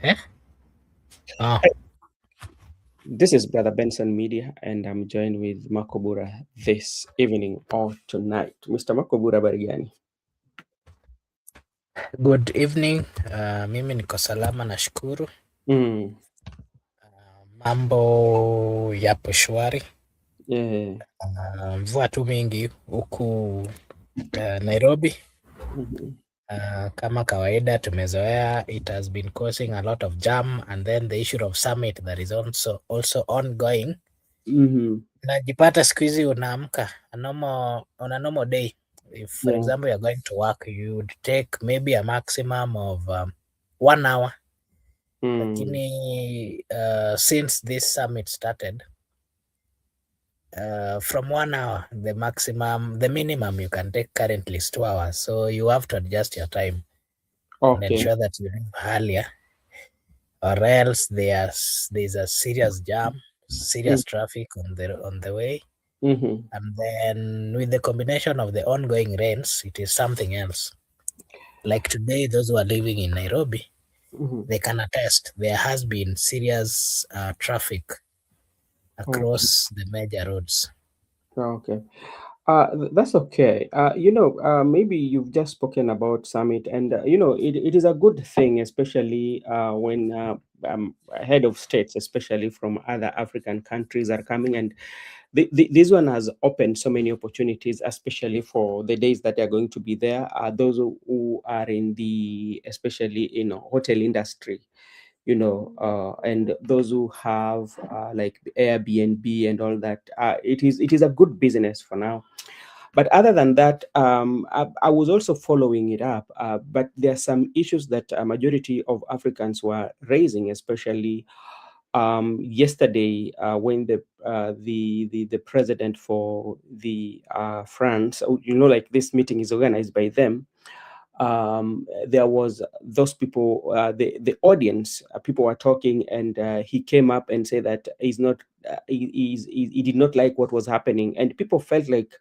Eh? Oh, This is Brother Benson Media, and I'm joined with Makobura this evening or tonight. Mr. Makobura Barigani. good evening. Mimi niko salama nashukuru. Mm, Mambo yapo shwari. yeah. Mvua tu mingi huku Nairobi. Mhm, Kama kawaida tumezoea, it has been causing a lot of jam, and then the issue of summit that is also ongoing. mhm, Najipata siku hizi unaamka on a normal day. If for yeah. example you're going to work, you would take maybe a maximum of 1 hour. Mm, Lakini since this summit started, from 1 hour, the minimum you can take currently is 2 hours. So you have to adjust your time and okay. ensure that you leave earlier, or else there's a serious jam, Mm, serious traffic on the way. mhm. And then with the combination of the ongoing rains, it is something else. Like today, those who are living in Nairobi, Mhm. they can attest there has been serious traffic Okay. across the major roads. Okay. That's okay. Maybe you've just spoken about summit, and it is a good thing, especially when head of states, especially from other African countries, are coming, and this one has opened so many opportunities, especially for the days that they are going to be there. Those who are in especially in hotel industry, and those who have like the Airbnb and all that. It is a good business for now. But other than that, I was also following it up. But there are some issues that a majority of Africans were raising, especially yesterday when the president for the France, like this meeting is organized by them. There was those people, the audience, people were talking, and he came up and said that he's not, he did not like what was happening, and people felt like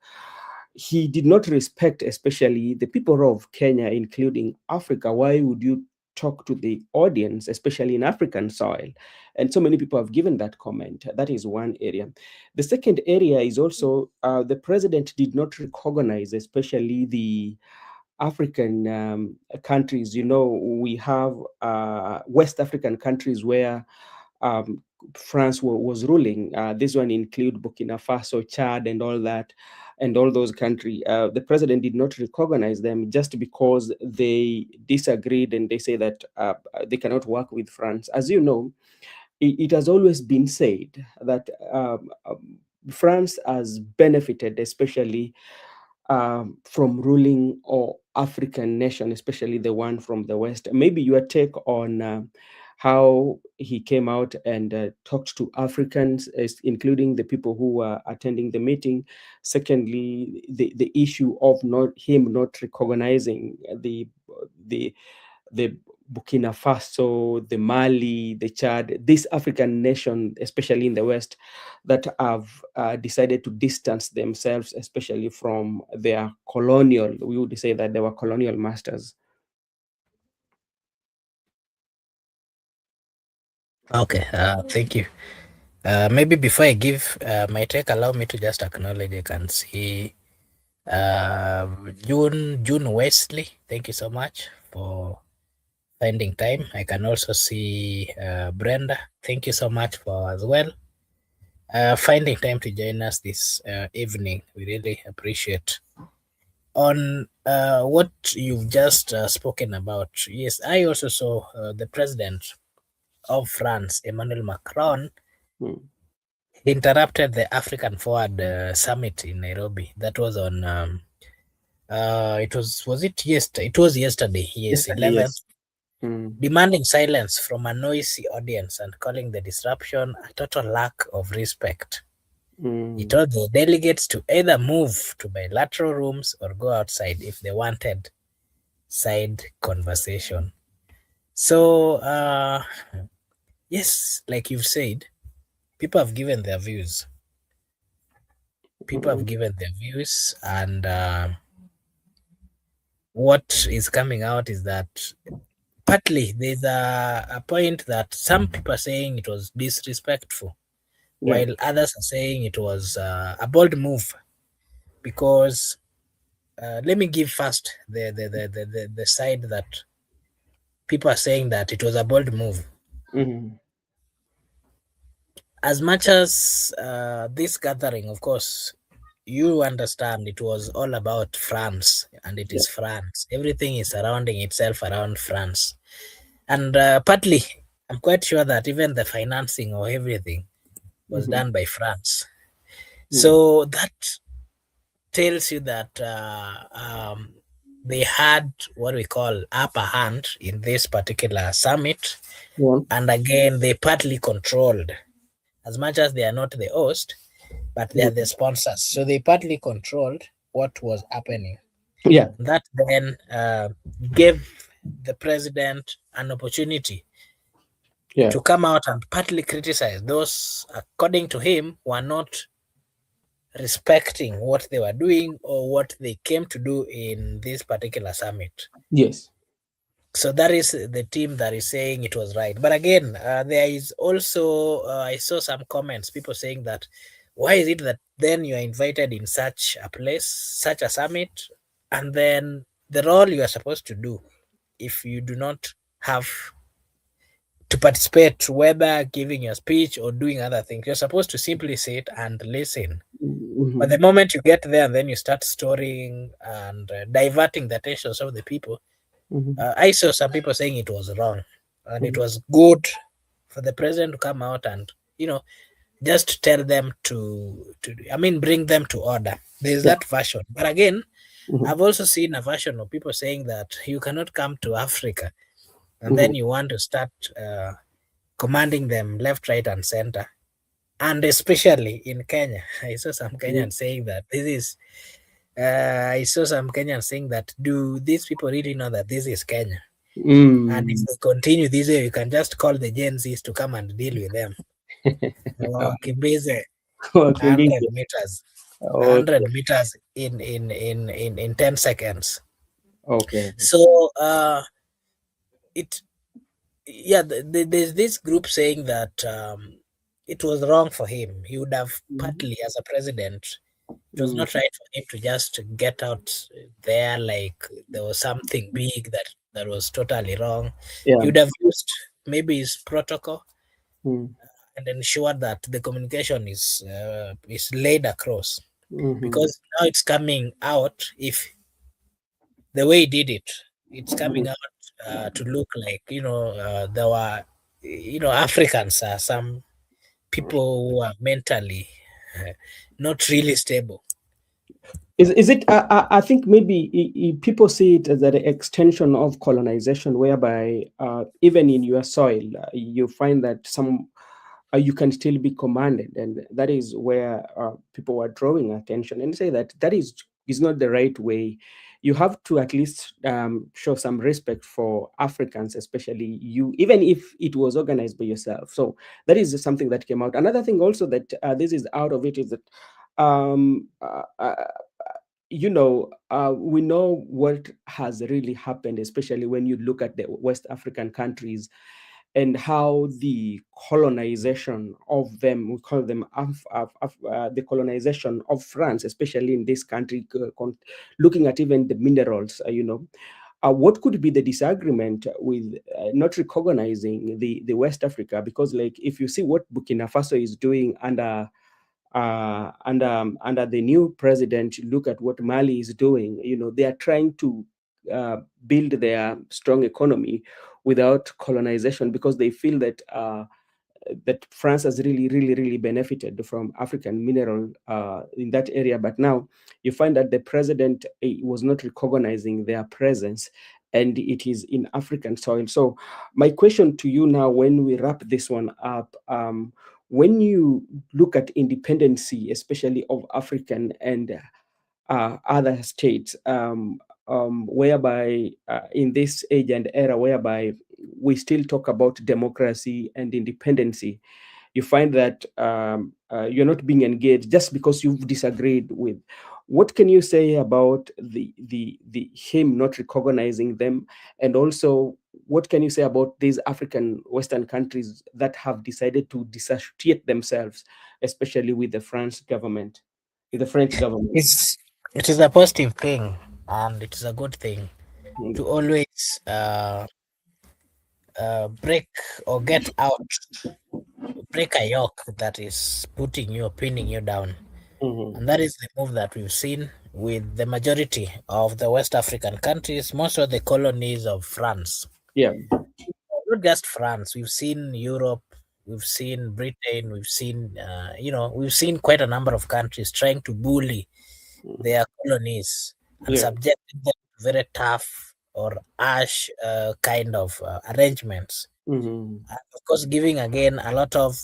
he did not respect, especially the people of Kenya, including Africa. Why would you talk to the audience, especially in African soil? And so many people have given that comment. That is one area. The second area is also the president did not recognize, especially the African countries. We have West African countries where um, France was ruling. This one include Burkina Faso, Chad, and all that, and all those countries. The president did not recognize them just because they disagreed, and they say that they cannot work with France. As you know, it has always been said that France has benefited, especially from ruling or African nation, especially the one from the West. Maybe your take on how he came out and talked to Africans, including the people who were attending the meeting. Secondly, the issue of not recognizing the Burkina Faso, the Mali, the Chad, this African nation, especially in the West, that have decided to distance themselves, especially from their colonial. We would say that they were colonial masters. Okay, thank you. Maybe before I give my take, allow me to just acknowledge. I can see June Wesley. Thank you so much for finding time. I can also see Brenda. Thank you so much for as well finding time to join us this evening. We really appreciate on what you've just spoken about. Yes, I also saw the president of France, Emmanuel Macron, Mm. interrupted the African Forward Summit in Nairobi. That was on. It was it yesterday? It was yesterday. Yes, Yesterday, 11th. yes. Mm. Demanding silence from a noisy audience and calling the disruption a total lack of respect. He Mm. told the delegates to either move to bilateral rooms or go outside if they wanted side conversation. So, yes, like you've said, people have given their views. People have Mm. given their views, and what is coming out is that partly there's a point that some people are saying it was disrespectful, Yeah. while others are saying it was a bold move. Because let me give first the side that people are saying that it was a bold move. Mm-hmm. As much as this gathering, of course, you understand it was all about France, and it Yeah. is France. Everything is surrounding itself around France. And partly, I'm quite sure that even the financing or everything was Mm-hmm. done by France. Mm-hmm. So that tells you that they had what we call upper hand in this particular summit. Yeah. And again, they partly controlled, as much as they are not the host, but they are the Mm-hmm. sponsors. So they partly controlled what was happening. Yeah. That then gave the president an opportunity Yeah. to come out and partly criticize those, according to him, were not respecting what they were doing or what they came to do in this particular summit. Yes. So that is the team that is saying it was right. But again, there is also, I saw some comments, people saying that why is it that then you are invited in such a place, such a summit, and then the role you are supposed to do, if you do not have to participate, whether giving your speech or doing other things, you're supposed to simply sit and listen. But Mm-hmm. the moment you get there and then you start storing and diverting the attentions of the people, Mm-hmm. I saw some people saying it was wrong, and it Mm-hmm. was good for the president to come out and just tell them to I mean bring them to order. There's Yeah. that version, but again, Mm-hmm. I've also seen a version of people saying that you cannot come to Africa and Mm-hmm. then you want to start commanding them left, right, and center. And especially in Kenya, I saw some Kenyans saying that this is. I saw some Kenyans saying that do these people really know that this is Kenya? And if Mm. we continue this way, you can just call the Gen Zs to come and deal with them. Wakimbize Wakimbizi. 100 meters, Okay. in 10 seconds. Okay. So it yeah, there's this group saying that it was wrong for him. He would have Mm-hmm. partly, as a president, it was Mm. not right for him to just get out there like there was something big that was totally wrong. He Yeah. would have used maybe his protocol Mm. and ensure that the communication is laid across, Mm-hmm. because now it's coming out. If the way he did it, it's Mm-hmm. coming out to look like there were Africans are some people who are mentally uh, not really stable. Is it? I think maybe people see it as an extension of colonization, whereby even in your soil, you find that some you can still be commanded, and that is where people are drawing attention and say that that is not the right way. You have to at least show some respect for Africans, especially you, even if it was organized by yourself. So that is something that came out. Another thing also that this is out of it is that um, uh, uh, we know what has really happened, especially when you look at the West African countries and how the colonization of them, we call them the colonization of France, especially in this country, looking at even the minerals, what could be the disagreement with not recognizing the West Africa? Because, like, if you see what Burkina Faso is doing under the new president, look at what Mali is doing. They are trying to build their strong economy without colonization, because they feel that France has really, really, really benefited from African mineral in that area. But now you find that the president was not recognizing their presence, and it is in African soil. So my question to you now, when we wrap this one up, when you look at independency, especially of African and other states, whereby in this age and era, whereby we still talk about democracy and independency, you find that you're not being engaged just because you've disagreed with. What can you say about the him not recognizing them, and also what can you say about these African Western countries that have decided to disassociate themselves, especially with the French government, with the French government? It's, it is a positive thing and it is a good thing to Mm, always break or get out, break a yoke that is putting you or pinning you down. mhm. And that is the move that we've seen with the majority of the West African countries, most of the colonies of France. Yeah. Not just France, we've seen Europe, we've seen Britain, we've seen, we've seen quite a number of countries trying to bully Mm, their colonies and yeah. subjecting them to very tough or harsh kind of arrangements. Mhm. And of course, giving again a lot of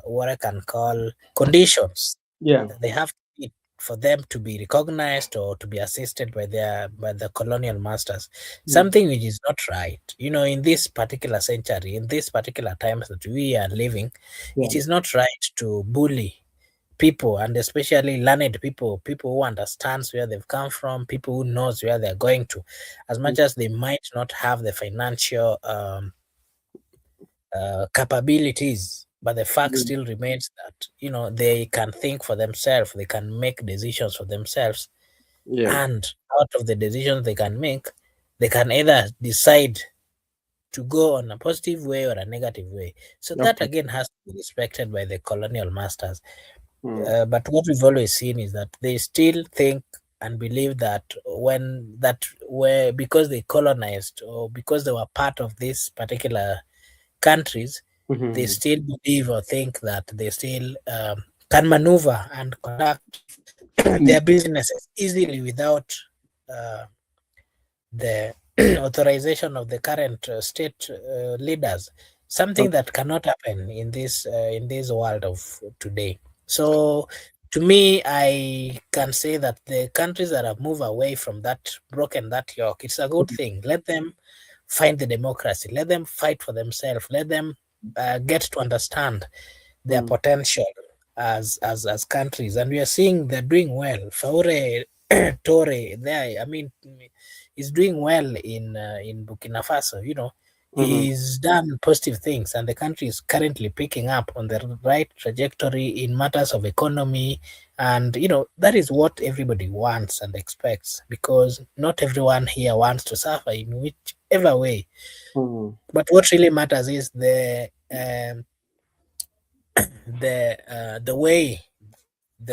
what I can call conditions Yeah. that they have to meet for them to be recognized or to be assisted by the colonial masters. Mm, Something which is not right. You know, in this particular century, in this particular times that we are living, yeah. it is not right to bully people, and especially learned people, people who understands where they've come from, people who knows where they're going to, as Mm, much as they might not have the financial capabilities, but the fact mm, still remains that they can think for themselves, they can make decisions for themselves, yeah. and out of the decisions they can make, they can either decide to go on a positive way or a negative way. So that Okay. again has to be respected by the colonial masters. Mm, But what we've always seen is that they still think and believe that when that were because they colonized or because they were part of this particular countries, they mhm. still believe or think that they still can maneuver and conduct Mm, their businesses easily without uh, the authorization of the current state leaders. Something okay. that cannot happen in this world of today. So, to me, I can say that the countries that have moved away from that, broken that yoke, it's a good thing. Let them find the democracy. Let them fight for themselves. Let them get to understand their Mm, potential as countries, and we are seeing they're doing well. Faure Tore, there, I mean, is doing well in Burkina Faso. You know, mhm. he's done positive things, and the country is currently picking up on the right trajectory in matters of economy. And that is what everybody wants and expects, because not everyone here wants to suffer in whichever way. Mhm. But what really matters is the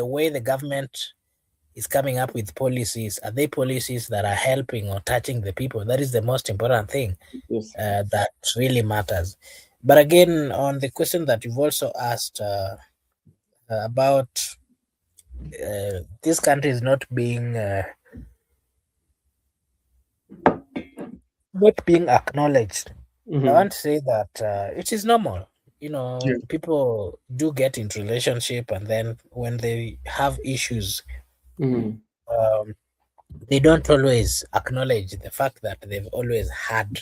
way the government is coming up with policies. Are they policies that are helping or touching the people? That is the most important thing Yes. that really matters. But again, on the question that you've also asked about this country is not being acknowledged, I Mhm. want to say that it is normal. Yeah. People do get into relationship, and then when they have issues, Mhm. um, they don't always acknowledge the fact that they've always had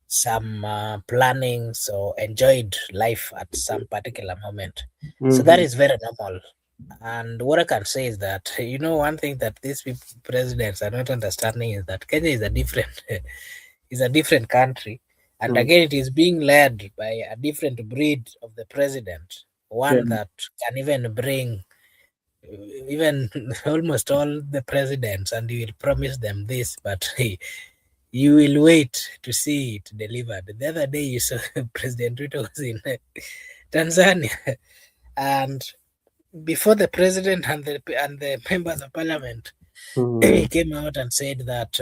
some plannings or enjoyed life at some particular moment. So that Mhm. is very normal. And what I can say is that one thing that these presidents are not understanding is that Kenya is a different is a different country, and Mm. again it is being led by a different breed of the president, Yeah. one that can even bring even almost all the presidents, and you will promise them this, but you will wait to see it delivered. The other day, you saw President Ruto was in Tanzania, and before the president and the members of parliament, he Mhm. came out and said that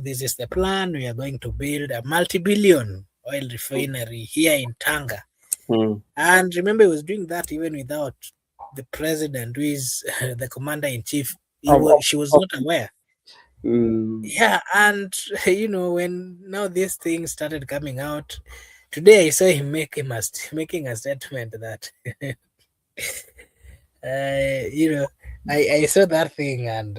this is the plan. We are going to build a multi-billion oil refinery here in Tanga. Mm. And remember, he was doing that even without the president, who is the commander in chief. Of, of, She was of, not aware. mm. Yeah, and when now these things started coming out, today I saw him making a statement that you know I saw that thing, and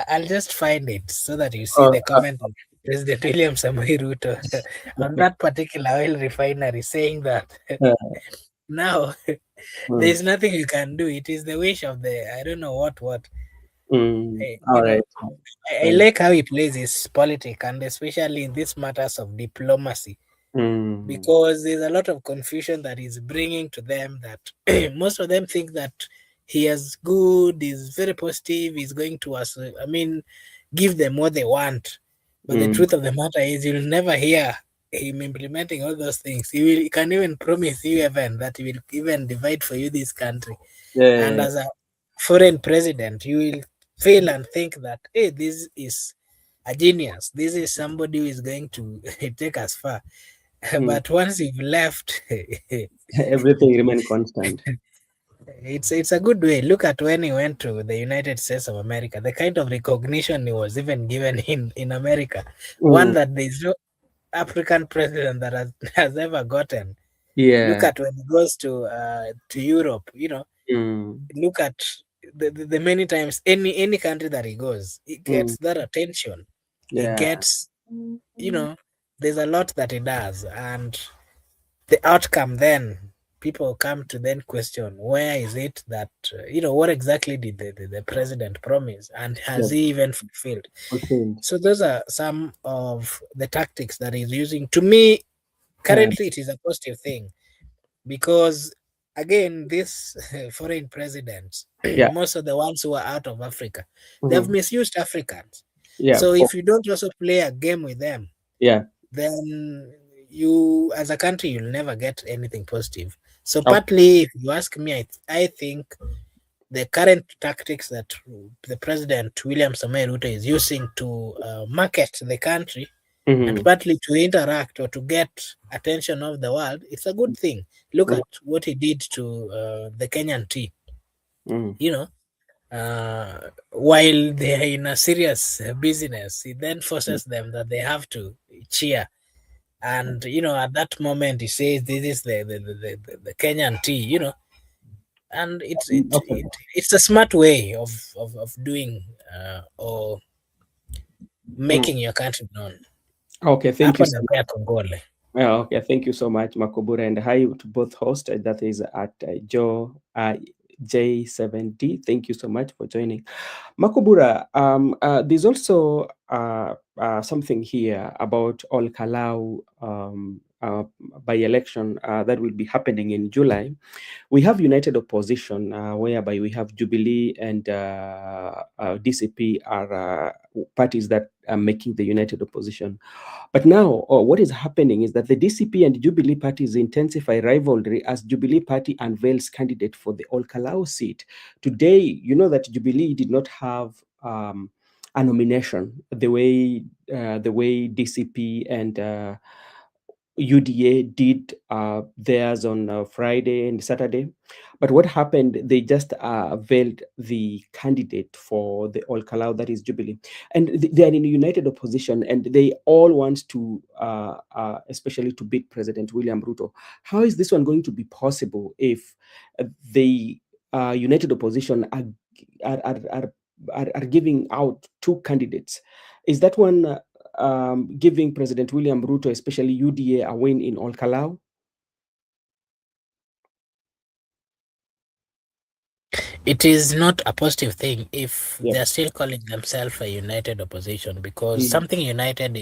I'll just find it so that you see Uh, the comment of President William Samoei Ruto on that particular oil refinery, saying that uh, Now Mm. there's nothing you can do. It is the wish of the I don't know what. Mm. You All know, right. I like how he plays his politics, and especially in these matters of diplomacy, Mm. because there's a lot of confusion that he's bringing to them. That most of them think that he is good, is very positive, he's going to us. I mean, give them what they want. But the Mm. truth of the matter is, you'll never hear him implementing all those things. He can even promise you even that he will even divide for you this country. And Yeah. as a foreign president, you will feel and think that, hey, this is a genius. This is somebody who is going to take us far. Mm. But once you've left, Everything remain constant. it's a good way. Look at when he went to the United States of America, the kind of recognition he was even given in America, one Mm. that there's no African president that has ever gotten. Look Yeah. at when he goes to Europe, Mm. look at the many times any country that he goes, he Mm. gets that attention. He Yeah. gets, you know, there's a lot that he does, and the outcome then people come to then question where is it that what exactly did the president promise, and Yeah. has he even fulfilled? Fulfilled. So those are some of the tactics that he's using. To me, Yeah. currently it is a positive thing, because again these foreign presidents, Yeah. most of the ones who are out of Africa, they have Mhm. misused Africans. Yeah. So if you don't also play a game with them, Yeah. then you as a country you'll never get anything positive. So Oh. partly, if you ask me, I think the current tactics that the president William Samoei Ruto is using to market the country, and Mhm. partly to interact or to get attention of the world, it's a good thing. Look Mhm. at what he did to the Kenyan tea. Mhm. You know, while they are in a serious business, he then forces them that they have to cheer. And at that moment, he says, "This is the Kenyan tea." And Okay. it's a smart way of doing or Mm. making your country known. Okay. Thank Hapo you so much. napea kongole. Okay. Thank you so much, Makobura, and hi to both hosts. That is at Joe J7D. Thank you so much for joining. Makobura, there's also something here about Ol Kalau by election that will be happening in July. We have united opposition, whereby we have Jubilee and DCP are parties that are making the united opposition. But now, what is happening is that the DCP and Jubilee parties intensify rivalry as Jubilee party unveils candidate for the Ol Kalou seat. Today, you know that Jubilee did not have a nomination the way DCP and UDA did theirs on Friday and Saturday. But what happened, they just veiled the candidate for the All Kalau, that is Jubilee. And they are in a united opposition, and they all want to, especially to beat President William Ruto. How is this one going to be possible if the united opposition are, are, are, are giving out two candidates? Is that one giving President William Ruto, especially UDA, a win in Ol Kalou? It is not a positive thing if Yeah. they're still calling themselves a united opposition, because Mm. something united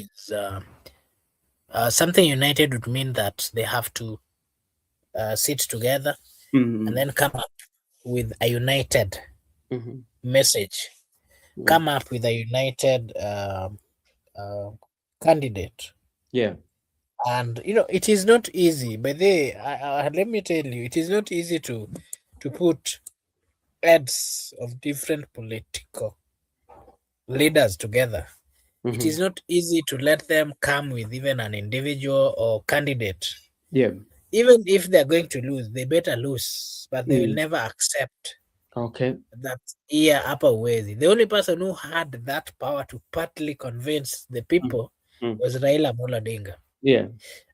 would mean that they have to sit together and Mm. then come up with a united Mhm. message, Mm. come up with a united uh, candidate. Yeah. And it is not easy. But let me tell you, it is not easy to put heads of different political leaders together. It Mhm. is not easy to let them come with even an individual or candidate. Yeah. Even if they're going to lose, they better lose, but they will Mm. never accept Okay. that here upper way. The only person who had that power to partly convince the Mm. people Mm. was Raila Amolo Odinga. Yeah.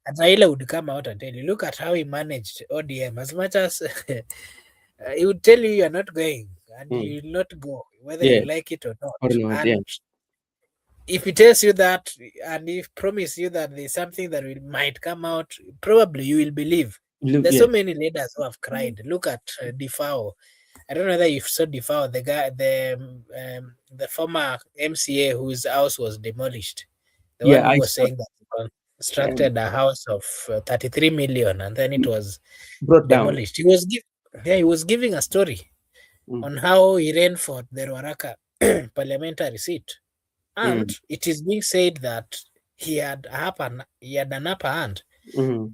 And Raila would come out and tell you, look at how he managed ODM. As much as he would tell you you're not going, and Mm. you will not go, whether you Yeah. like it or not. Or not. Yeah. And if he tells you that, and he promise you that there's something that might come out, probably you will believe. There's Yeah. so many leaders who have cried. Look at Defao. I don't know whether you saw Defao, the guy, the former MCA whose house was demolished. The one Yeah, who I was saw. saying that he Um, constructed a house of 33 million and then it was brought down. demolished. He was giving a story Mm, on how he ran for the Ruaraka parliamentary seat, and mm, it is being said that he had an upper hand. mm,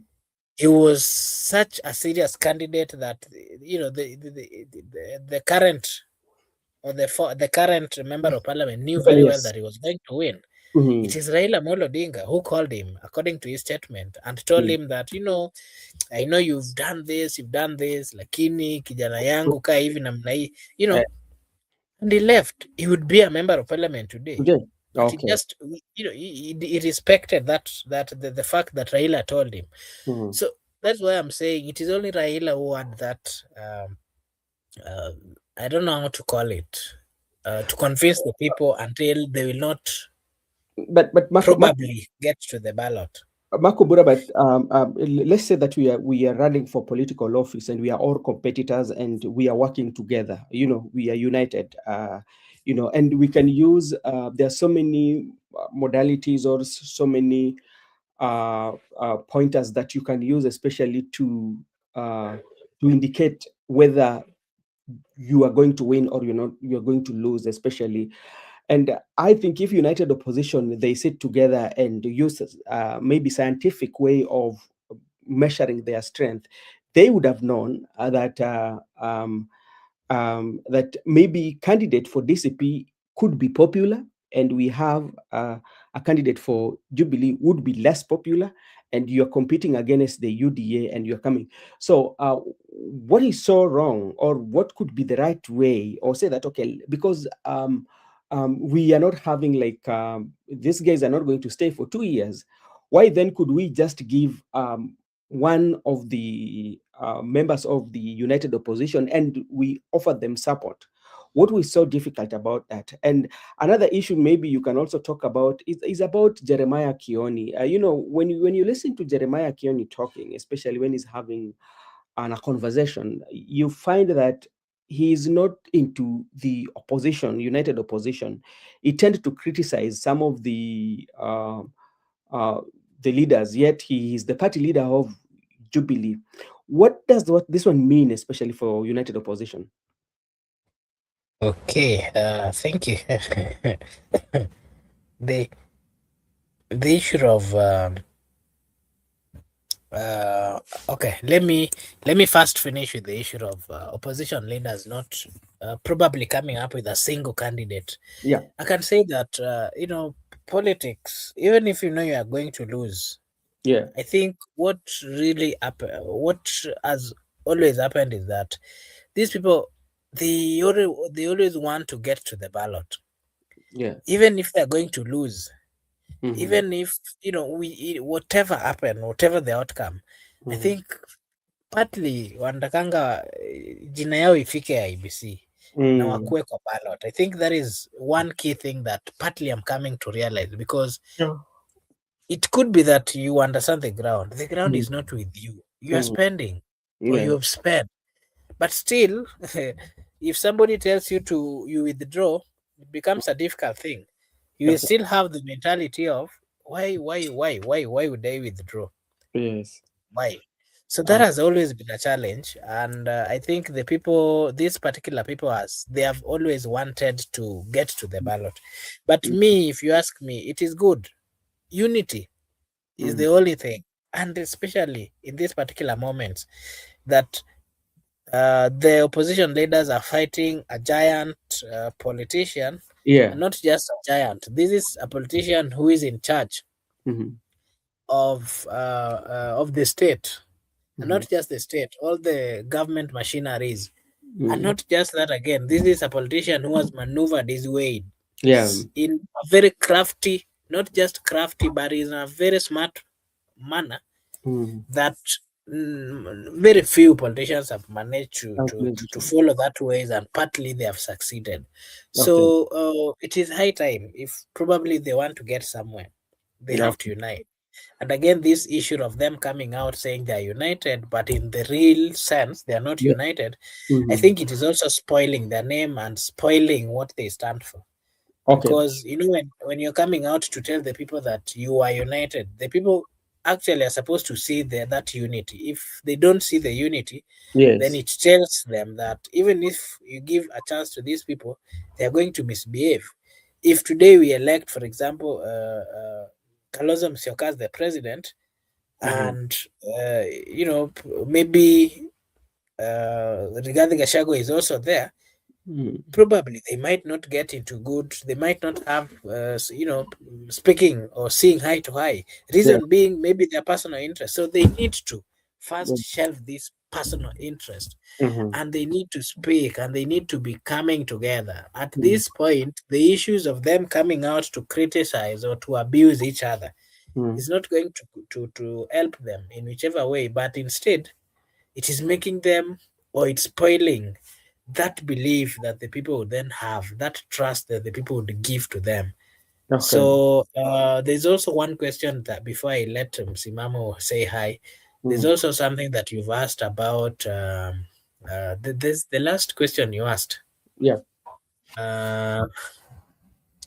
He was such a serious candidate that the current the current member of parliament knew very well yes. that he was going to win. It Mm, is Raila Amolo Odinga who called him, according to his statement, and told mm. him that, I know you've done this, lakini kijana yangu kaa hivi namna hii, Uh, and he left. He would be a member of parliament today. yeah. But he Okay. just, he respected the fact that Raila told him. Mm. So that's why I'm saying it is only Raila who had that. Uh, I don't know how to call it. To convince the people until they will not But probably get to the ballot. Marco Bura, but let's say that we are running for political office and we are all competitors and we are working together. We are united. And we can use. There are so many modalities or so many pointers that you can use, especially to indicate whether you are going to win or you're going to lose, especially. And I think if united opposition, they sit together and use maybe scientific way of measuring their strength, they would have known that maybe candidate for DCP could be popular, and we have a candidate for Jubilee would be less popular, and you're competing against the UDA and you're coming. So what is so wrong, or what could be the right way, or say that, okay, because we are not having like these guys are not going to stay for 2 years. Why then could we just give one of the members of the united opposition and we offer them support? What was so difficult about that? And another issue maybe you can also talk about is about Jeremiah Kioni. When you listen to Jeremiah Kioni talking, especially when he's having a conversation, you find that he is not into the opposition, united opposition. He tended to criticize some of uh, the leaders, yet he is the party leader of Jubilee. What does this one mean, especially for united opposition? Okay, thank you. the the issue of uh, okay, let me first finish with the issue of opposition leaders not probably coming up with a single candidate. Yeah, I can say that politics, even if you know you are going to lose, yeah, I think what has always happened is that these people they always want to get to the ballot, yeah. even if they're going to lose, Mm-hmm. even if whatever happen, whatever the outcome. I Mm-hmm. think partly wanatakanga jina yao ifike IBC na Mm. wakuwe kwa ballot. I think that is one key thing that partly I'm coming to realize, because Yeah. it could be that you understand the ground. The ground Mm. is not with you. You are Mm. spending, or you Yeah. have spent. But still, if somebody tells you to you withdraw, it becomes a difficult thing. You will Definitely. still have the mentality of why would I withdraw? Yes. Why? So that Uh, has always been a challenge, and I think the people, these particular people, they have always wanted to get to the ballot. But mm, me, if you ask me, it is good. Unity is mm. the only thing, and especially in these particular moments that the opposition leaders are fighting a giant politician, Yeah. and not just a giant. This is a politician who is in charge Mm-hmm. of the state, and Mm-hmm. not just the state, all the government machineries. And Mm. not just that, again, this is a politician who has maneuvered his way Yeah. in a very crafty, not just crafty, but in a very smart manner Mm. that very few politicians have managed to Calculation. follow that ways, and partly they have succeeded. Okay. So it is high time, if probably they want to get somewhere, they Yeah. have to unite. And again, this issue of them coming out saying they are united, but in the real sense, they are not Yeah. united. I Mm-hmm. think it is also spoiling their name and spoiling what they stand for. Okay. Because, when you're coming out to tell the people that you are united, the people actually are supposed to see that unity. If they don't see the unity, then Yes. it tells them that even if you give a chance to these people, they are going to misbehave. If today we elect, for example, Kalonzo Musyoka as the president, Mm-hmm. and maybe Rigathi Gachagua is also there, Mm-hmm. probably they might not get into good. They might not have, speaking or seeing eye to eye. Yeah. Reason being, maybe their personal interest. So they need to first Yeah. shelve this personal interest, Mm-hmm. and they need to speak, and they need to be coming together. At Mm-hmm. this point, the issues of them coming out to criticize or to abuse each other is not going to help them in whichever way, but instead it is making them, or it's spoiling that belief that the people would then have, that trust that the people would give to them. Okay. So there's also one question that before I let Simamo say hi, there's Mm. also something that you've asked about. There's the last question you asked. Yeah. Uh,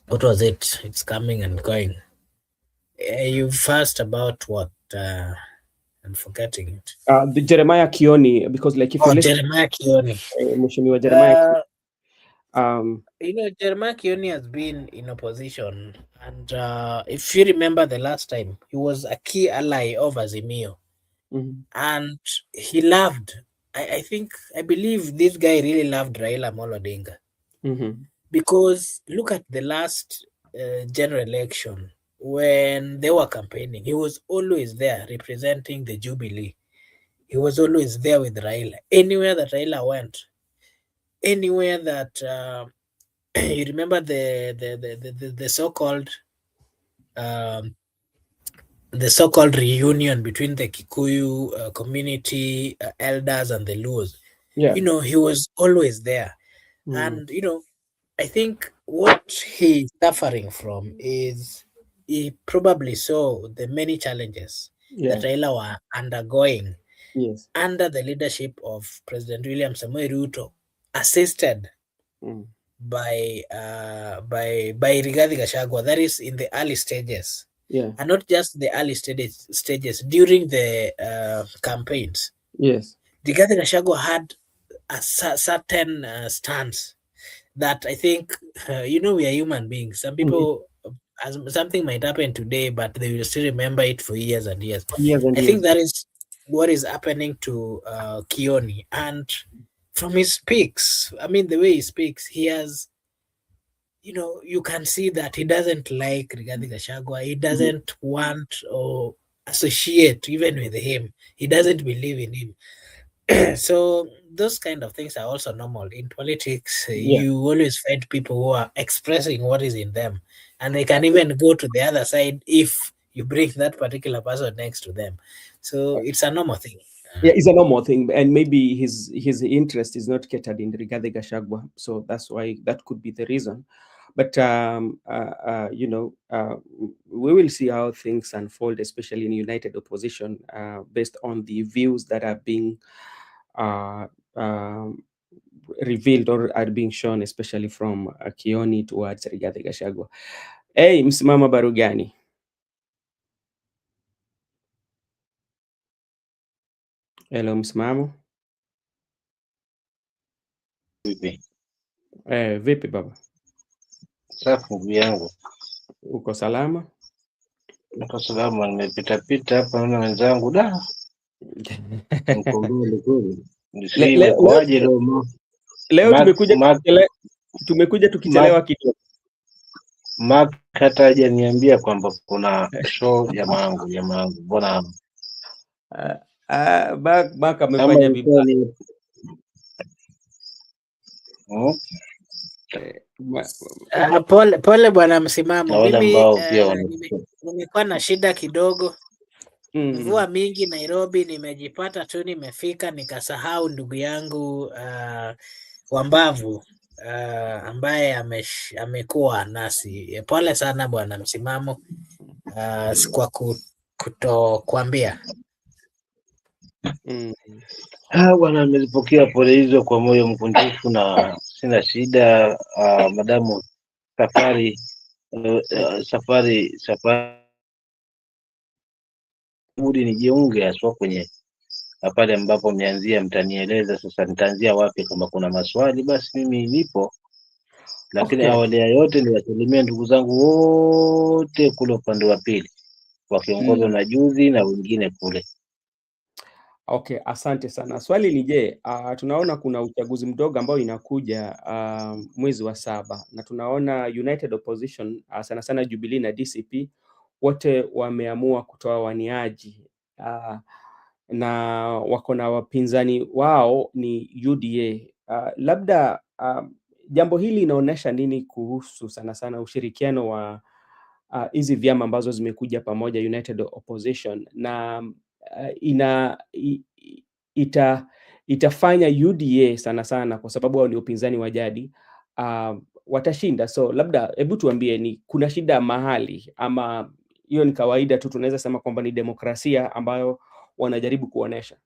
what was it? It's coming and going. You've asked about what? I'm forgetting it. The Jeremiah Kioni, because like if you Oh, listen, Jeremiah Kioni. Mheshimiwa Jeremiah, Uh, um, Jeremiah Kioni has been in opposition, and if you remember the last time, he was a key ally of Azimio, mhm, and he loved. I believe this guy really loved Raila Amolo Odinga, mhm, because look at the last general election when they were campaigning. He was always there representing the Jubilee. He was always there with Raila. Anywhere that Raila went, anywhere that you remember the so-called um, reunion between the Kikuyu community elders and the Luos. yeah, He was always there, mm, and I think what he's suffering from is he probably saw the many challenges that yeah, Raila were undergoing yes, under the leadership of President William Samoei Ruto, assisted mm, by Rigathi Gachagua. That is in the early stages, yeah, and not just the early stages during the campaigns. yes, Rigathi Gachagua had a certain stance that I think we are human beings. Some mm, people, something might happen today, but they will still remember it for years and years. for years and I think years. that is what is happening to Kioni, and from his speaks, I mean the way he speaks, he has, you can see that he doesn't like Rigathi Gachagua. He Mhm, doesn't want or associate even with him. He doesn't believe in him. So those kind of things are also normal in politics. yeah, You always find people who are expressing what is in them, and they can even go to the other side if you bring that particular person next to them. So it's a normal thing. yeah, it's a normal thing, and maybe his interest is not catered in Rigathi Gachagua, so that's why that could be the reason. But we will see how things unfold, especially in united opposition, based on the views that are being uh, um, revealed or are being shown, especially from Kioni towards Rigathi Gachagua. Hey, msimama barugani. Hello, msimamo. Vipi? Vipi baba? Safi ndugu yangu, Uko salama? niko salama. Nimepitapita hapa naona wenzangu, da mko mbele kweli, Le, si le, leo, imekuwaje leo? leo tumekuja Mark tukichelewa kidogo. hata hajaniambia kwamba kuna show. Jamaangu, mbona Mark ama amefanya ilikuwa vibaya. ni Ma- Pole bwana na Msimamo. wale Mimi ambao pia wana nimekuwa na shida kidogo, mm, mvua mingi Nairobi, nimejipata tu nimefika nikasahau ndugu yangu Wambavu ambaye amekuwa nasi. Pole sana bwana Msimamo kwa kutokuambia? Bwana, nimezipokea pole hizo kwa moyo mkunjufu na sina shida. Madamu safari budi nijiunge haswa kwenye pale ambapo mmeanzia. Mtanieleza sasa nitaanzia wapi. Kama kuna maswali basi mimi nipo, lakini awali ya yote niwasalimia ndugu zangu wote kule upande wa pili wakiongozwa na Juzi na wengine kule. Okay, asante sana. Swali ni je, tunaona kuna uchaguzi mdogo ambao inakuja mwezi wa 7 na tunaona United Opposition sana sana Jubilee na DCP wote wameamua kutoa waniaji na wako na wapinzani wao ni UDA. Labda jambo hili inaonyesha nini kuhusu sana sana ushirikiano wa hizi vyama ambazo zimekuja pamoja, United Opposition, na itafanya UDA sana sana kwa sababu wao ni upinzani wa jadi watashinda. So labda hebu tuambie, ni kuna shida mahali ama hiyo ni kawaida tu, tunaweza sema kwamba ni demokrasia ambayo wanajaribu kuonesha?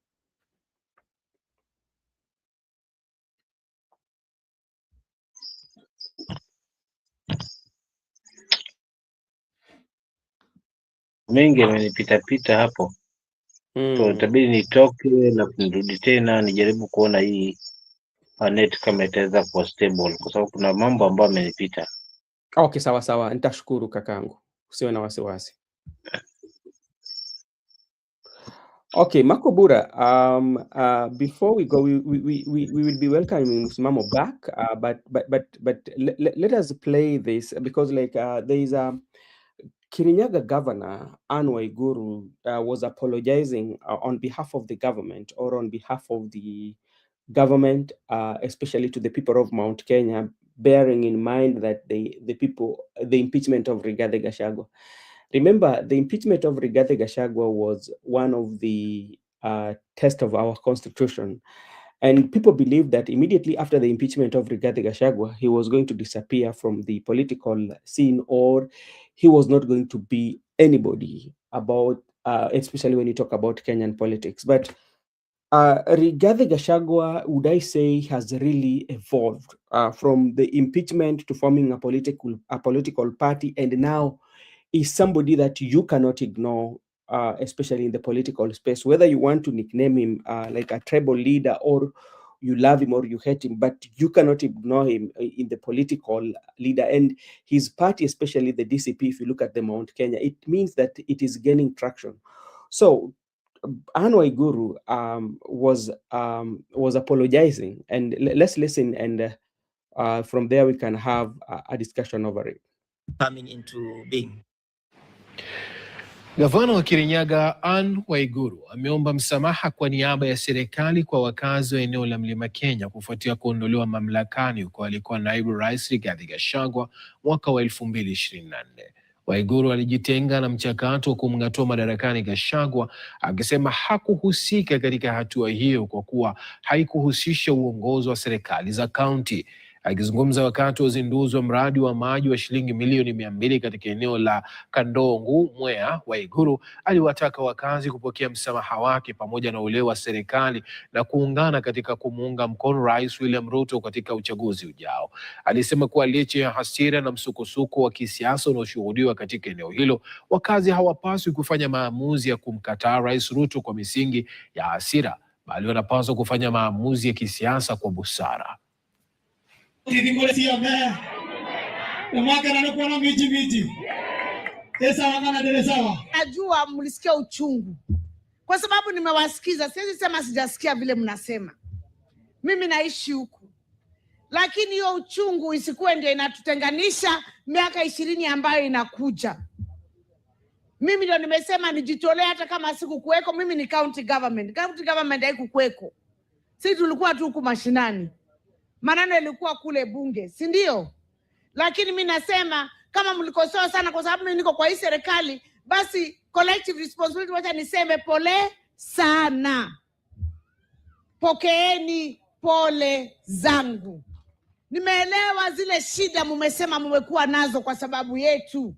Mengi yamenipita hapo. So itabidi nitoke na kurudi tena nijaribu kuona hii net kama itaweza kuwa stable, kwa sababu kuna mambo ambayo yamenipita. Okay, sawa, nitashukuru kakangu, usiwe na wasiwasi. Okay, Makobura, before we go, we will be welcoming Msimamo back, but let us play this because like there is a Kirinyaga Governor Anne Waiguru was apologizing on behalf of the government or on behalf of the government, especially to the people of Mount Kenya, bearing in mind that the impeachment of Rigathi Gachagua. Remember, the impeachment of Rigathi Gachagua was one of the tests of our constitution. And people believe that immediately after the impeachment of Rigathi Gachagua, he was going to disappear from the political scene, or he was not going to be anybody about, especially when you talk about Kenyan politics. But Rigathi Gachagua, would I say, has really evolved from the impeachment to forming a political party, and now is somebody that you cannot ignore, especially in the political space, whether you want to nickname him like a tribal leader, or you love him or you hate him, but you cannot ignore him in the political leader. And his party, especially the DCP, if you look at the Mount Kenya, it means that it is gaining traction. So Anne Waiguru was apologizing, and let's listen, and from there we can have a discussion over it. Coming into being. Gavana wa Kirinyaga Anne Waiguru ameomba msamaha kwa niaba ya serikali kwa wakazi wa eneo la Mlima Kenya kufuatia kuondolewa mamlakani kwa alikuwa naibu rais Rigathi Gachagua mwaka wa 2024. Waiguru alijitenga na mchakato wa kumng'atua madarakani Gachagua, akisema hakuhusika katika hatua hiyo kwa kuwa haikuhusisha uongozi wa serikali za kaunti. Akizungumza wakati wa uzinduzi wa mradi wa maji wa shilingi milioni 200 katika eneo la Kandongu, Mwea, Waiguru aliwataka wakazi kupokea msamaha wake pamoja na ule wa serikali na kuungana katika kumuunga mkono Rais William Ruto katika uchaguzi ujao. Alisema kuwa licha ya hasira na msukosuko wa kisiasa unaoshuhudiwa katika eneo hilo, wakazi hawapaswi kufanya maamuzi ya kumkataa Rais Ruto kwa misingi ya hasira, bali wanapaswa kufanya maamuzi ya kisiasa kwa busara. Najua mlisikia uchungu kwa sababu nimewasikiza. Siwezi sema sijasikia vile mnasema. Mimi naishi huku, lakini hiyo uchungu isikuwe ndio inatutenganisha miaka 20 ambayo inakuja. Mimi ndio nimesema nijitolee, hata kama siku kuweko. Mimi ni county government. County government haiku kuweko. Sisi tulikuwa tu huku mashinani. Maneno ilikuwa kule bunge, si ndio? Lakini mimi nasema kama mlikosoa sana kwa sababu mimi niko kwa hii serikali, basi collective responsibility, wacha niseme pole sana. Pokeeni pole zangu. Nimeelewa zile shida mmesema mmekuwa nazo kwa sababu yetu.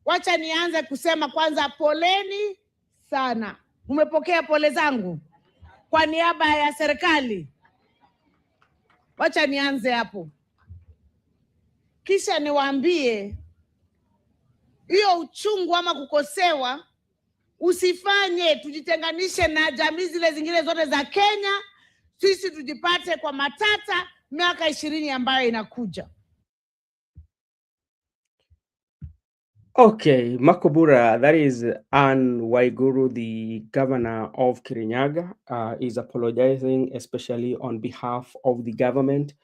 Wacha nianze kusema kwanza poleni sana. Umepokea pole zangu kwa niaba ya serikali. Wacha nianze hapo, kisha niwaambie hiyo uchungu ama kukosewa usifanye tujitenganishe na jamii zile zingine zote za Kenya, sisi tujipate kwa matata miaka 20 ambayo inakuja. Okay, Makobura, that is Anne Waiguru, the governor of Kirinyaga, is apologizing, especially on behalf of the government,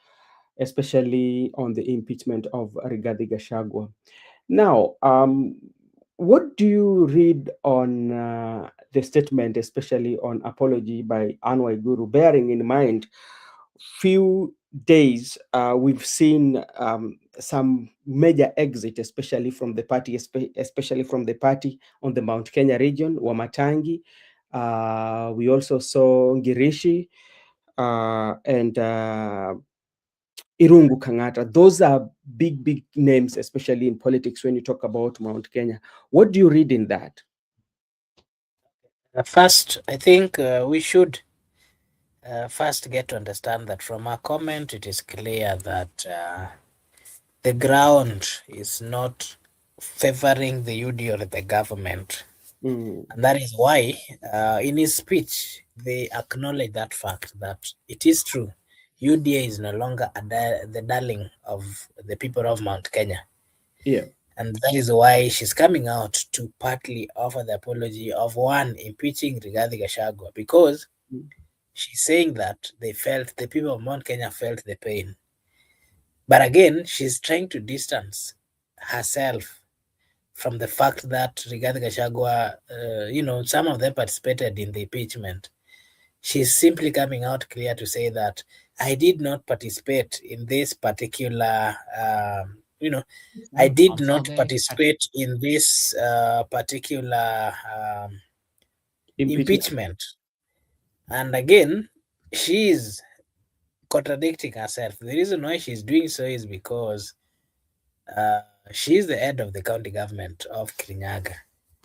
especially on the impeachment of Rigathi Gachagua. Now, what do you read on the statement, especially on apology by Anne Waiguru, bearing in mind few days we've seen some major exit, especially from the party, especially from the party on the Mount Kenya region, Wamatangi. We also saw Ngirishi and Irungu Kangata. Those are big names, especially in politics when you talk about Mount Kenya. What do you read in that? First, I think we should first get to understand that from our comment, it is clear that the ground is not favoring the UD or the government. And that is why in his speech, they acknowledge that fact that it is true. UDA is no longer the darling of the people of Mount Kenya. Yeah. And that is why she's coming out to partly offer the apology of one, impeaching Rigathi Gachagua, because she's saying that the people of Mount Kenya felt the pain. But again, she's trying to distance herself from the fact that Rigathi Gachagua, some of them participated in the impeachment. She's simply coming out clear to say that I did not participate in this particular, I did not participate in this particular impeachment. And again, she's contradicting herself. The reason why she's doing so is because she's the head of the county government of Kirinyaga.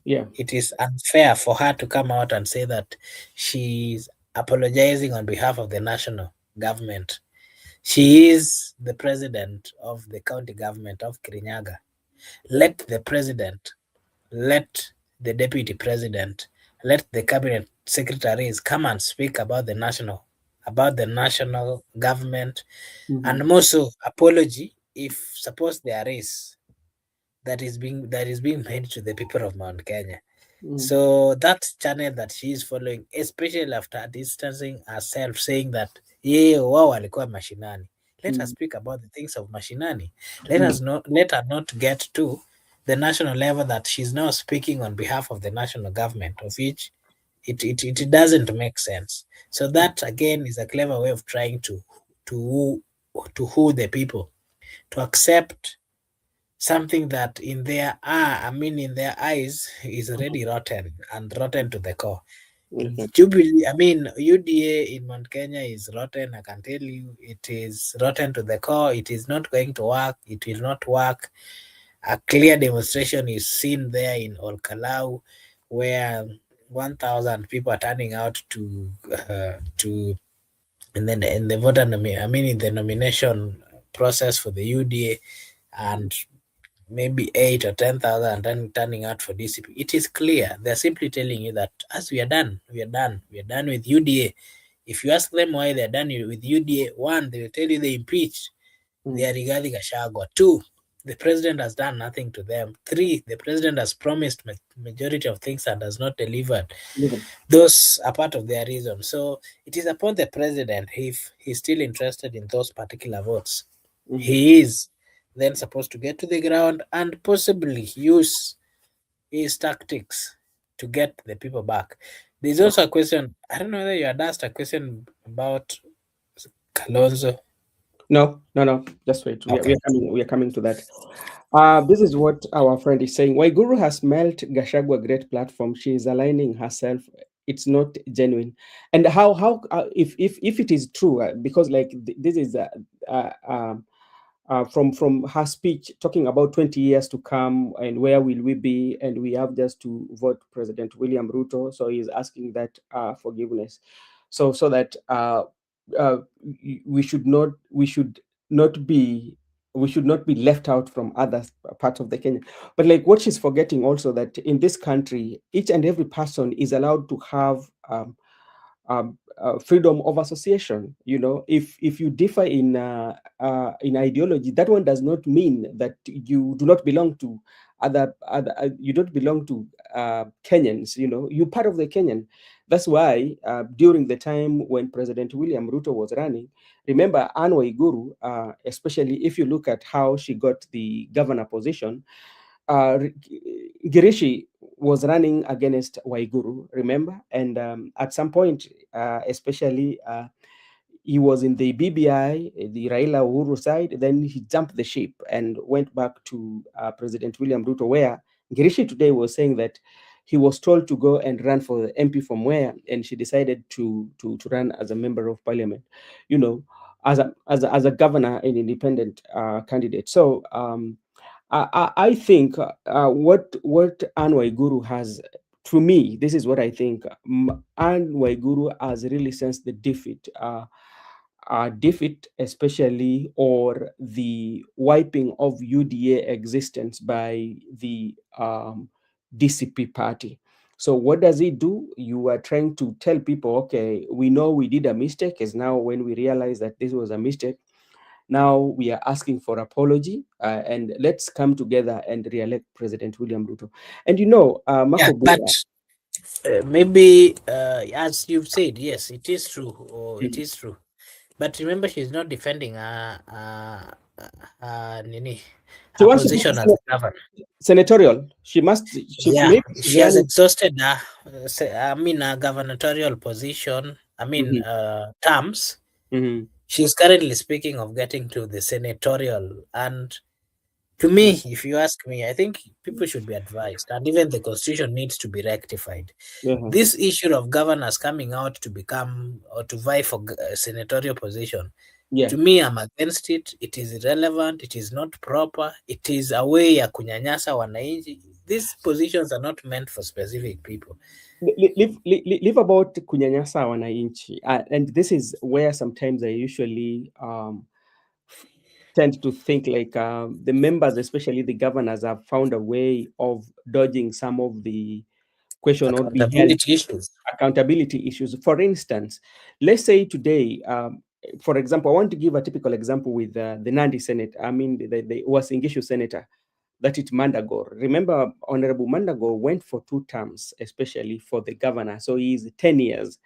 Yeah. It is unfair for her to come out and say that she's apologizing on behalf of the national government. She is the president of the county government of Kirinyaga. Let the president, let the deputy president, let the cabinet secretaries come and speak about the national government, and more so apology if suppose there is that is being made to the people of Mount Kenya. So that channel that she is following, especially after distancing herself, saying that wao walikuwa mashinani. Let her speak about the things of mashinani. Let her not get to the national level that she's now speaking on behalf of the national government, of which it doesn't make sense. So that again is a clever way of trying to woo the people to accept something that in their eyes is already rotten and rotten to the core. Jubilee, UDA in Mount Kenya is rotten. I can tell you, it is rotten to the core. It is not going to work. It will not work. A clear demonstration is seen there in Olkalau, where 1,000 people are turning out in the nomination process for the UDA, and maybe 8,000 or 10,000 turning out for DCP. It is clear. They're simply telling you that as we are done with UDA. If you ask them why they're done with UDA, one, they will tell you they impeached their Rigathi Gachagua. Two, the president has done nothing to them. Three, the president has promised majority of things and has not delivered. Those are part of their reason. So it is upon the president, if he's still interested in those particular votes, he is then supposed to get to the ground and possibly use his tactics to get the people back. There's also a question, I don't know whether you had asked a question about Kalonzo. No, just wait. Okay. We are coming to that. This is what our friend is saying. Waiguru has mailed Gachagua a great platform. She is aligning herself. It's not genuine. And how if it is true, because like this is from her speech talking about 20 years to come and where will we be, and we have just to vote President William Ruto. So he's asking that forgiveness, so that we should not be left out from other parts of the Kenya. But like what she's forgetting also, that in this country, each and every person is allowed to have freedom of association. If you differ in ideology, that one does not mean that you do not belong to you don't belong to Kenyans. You're part of the Kenyan. That's why during the time when President William Ruto was running, remember Anne Waiguru, especially if you look at how she got the governor position, Girishi was running against Waiguru, remember? And at some point, especially, he was in the BBI, the Raila Uhuru side. Then he jumped the ship and went back to President William Ruto, where Girishi today was saying that he was told to go and run for the MP from where, and she decided to run as a member of parliament, as a governor, an independent candidate. So I think what Anne Waiguru has, to me, this is what I think. Anne Waiguru has really sensed the defeat, especially, or the wiping of UDA existence by the DCP party. So what does it do? You are trying to tell people, okay, we know we did a mistake, as now when we realize that this was a mistake, now we are asking for apology, and let's come together and re-elect President William Ruto. And Yeah, but maybe as you've said, yes, it is true, or it is true. But remember, she's not defending Nini, she her wants to position be as a governor. senatorial. She has exhausted her gubernatorial position. Terms. Mm-hmm. She's currently speaking of getting to the senatorial, and to me, if you ask me, I think people should be advised, and even the constitution needs to be rectified. This issue of governors coming out to become or to vie for a senatorial position, to me, I'm against it. It is irrelevant. It is not proper. It is a way ya kunyanyasa wananchi. These positions are not meant for specific people. Leave about kunyanyasa wananchi, and this is where sometimes I usually tend to think like the members, especially the governors, have found a way of dodging some of the question or accountability issues. For instance, let's say today, for example, I want to give a typical example with the Nandi Senate. The Uasin Gishu senator, that is Mandagor. Remember, Honorable Mandagor went for 2 terms, especially for the governor. So he's 10 years.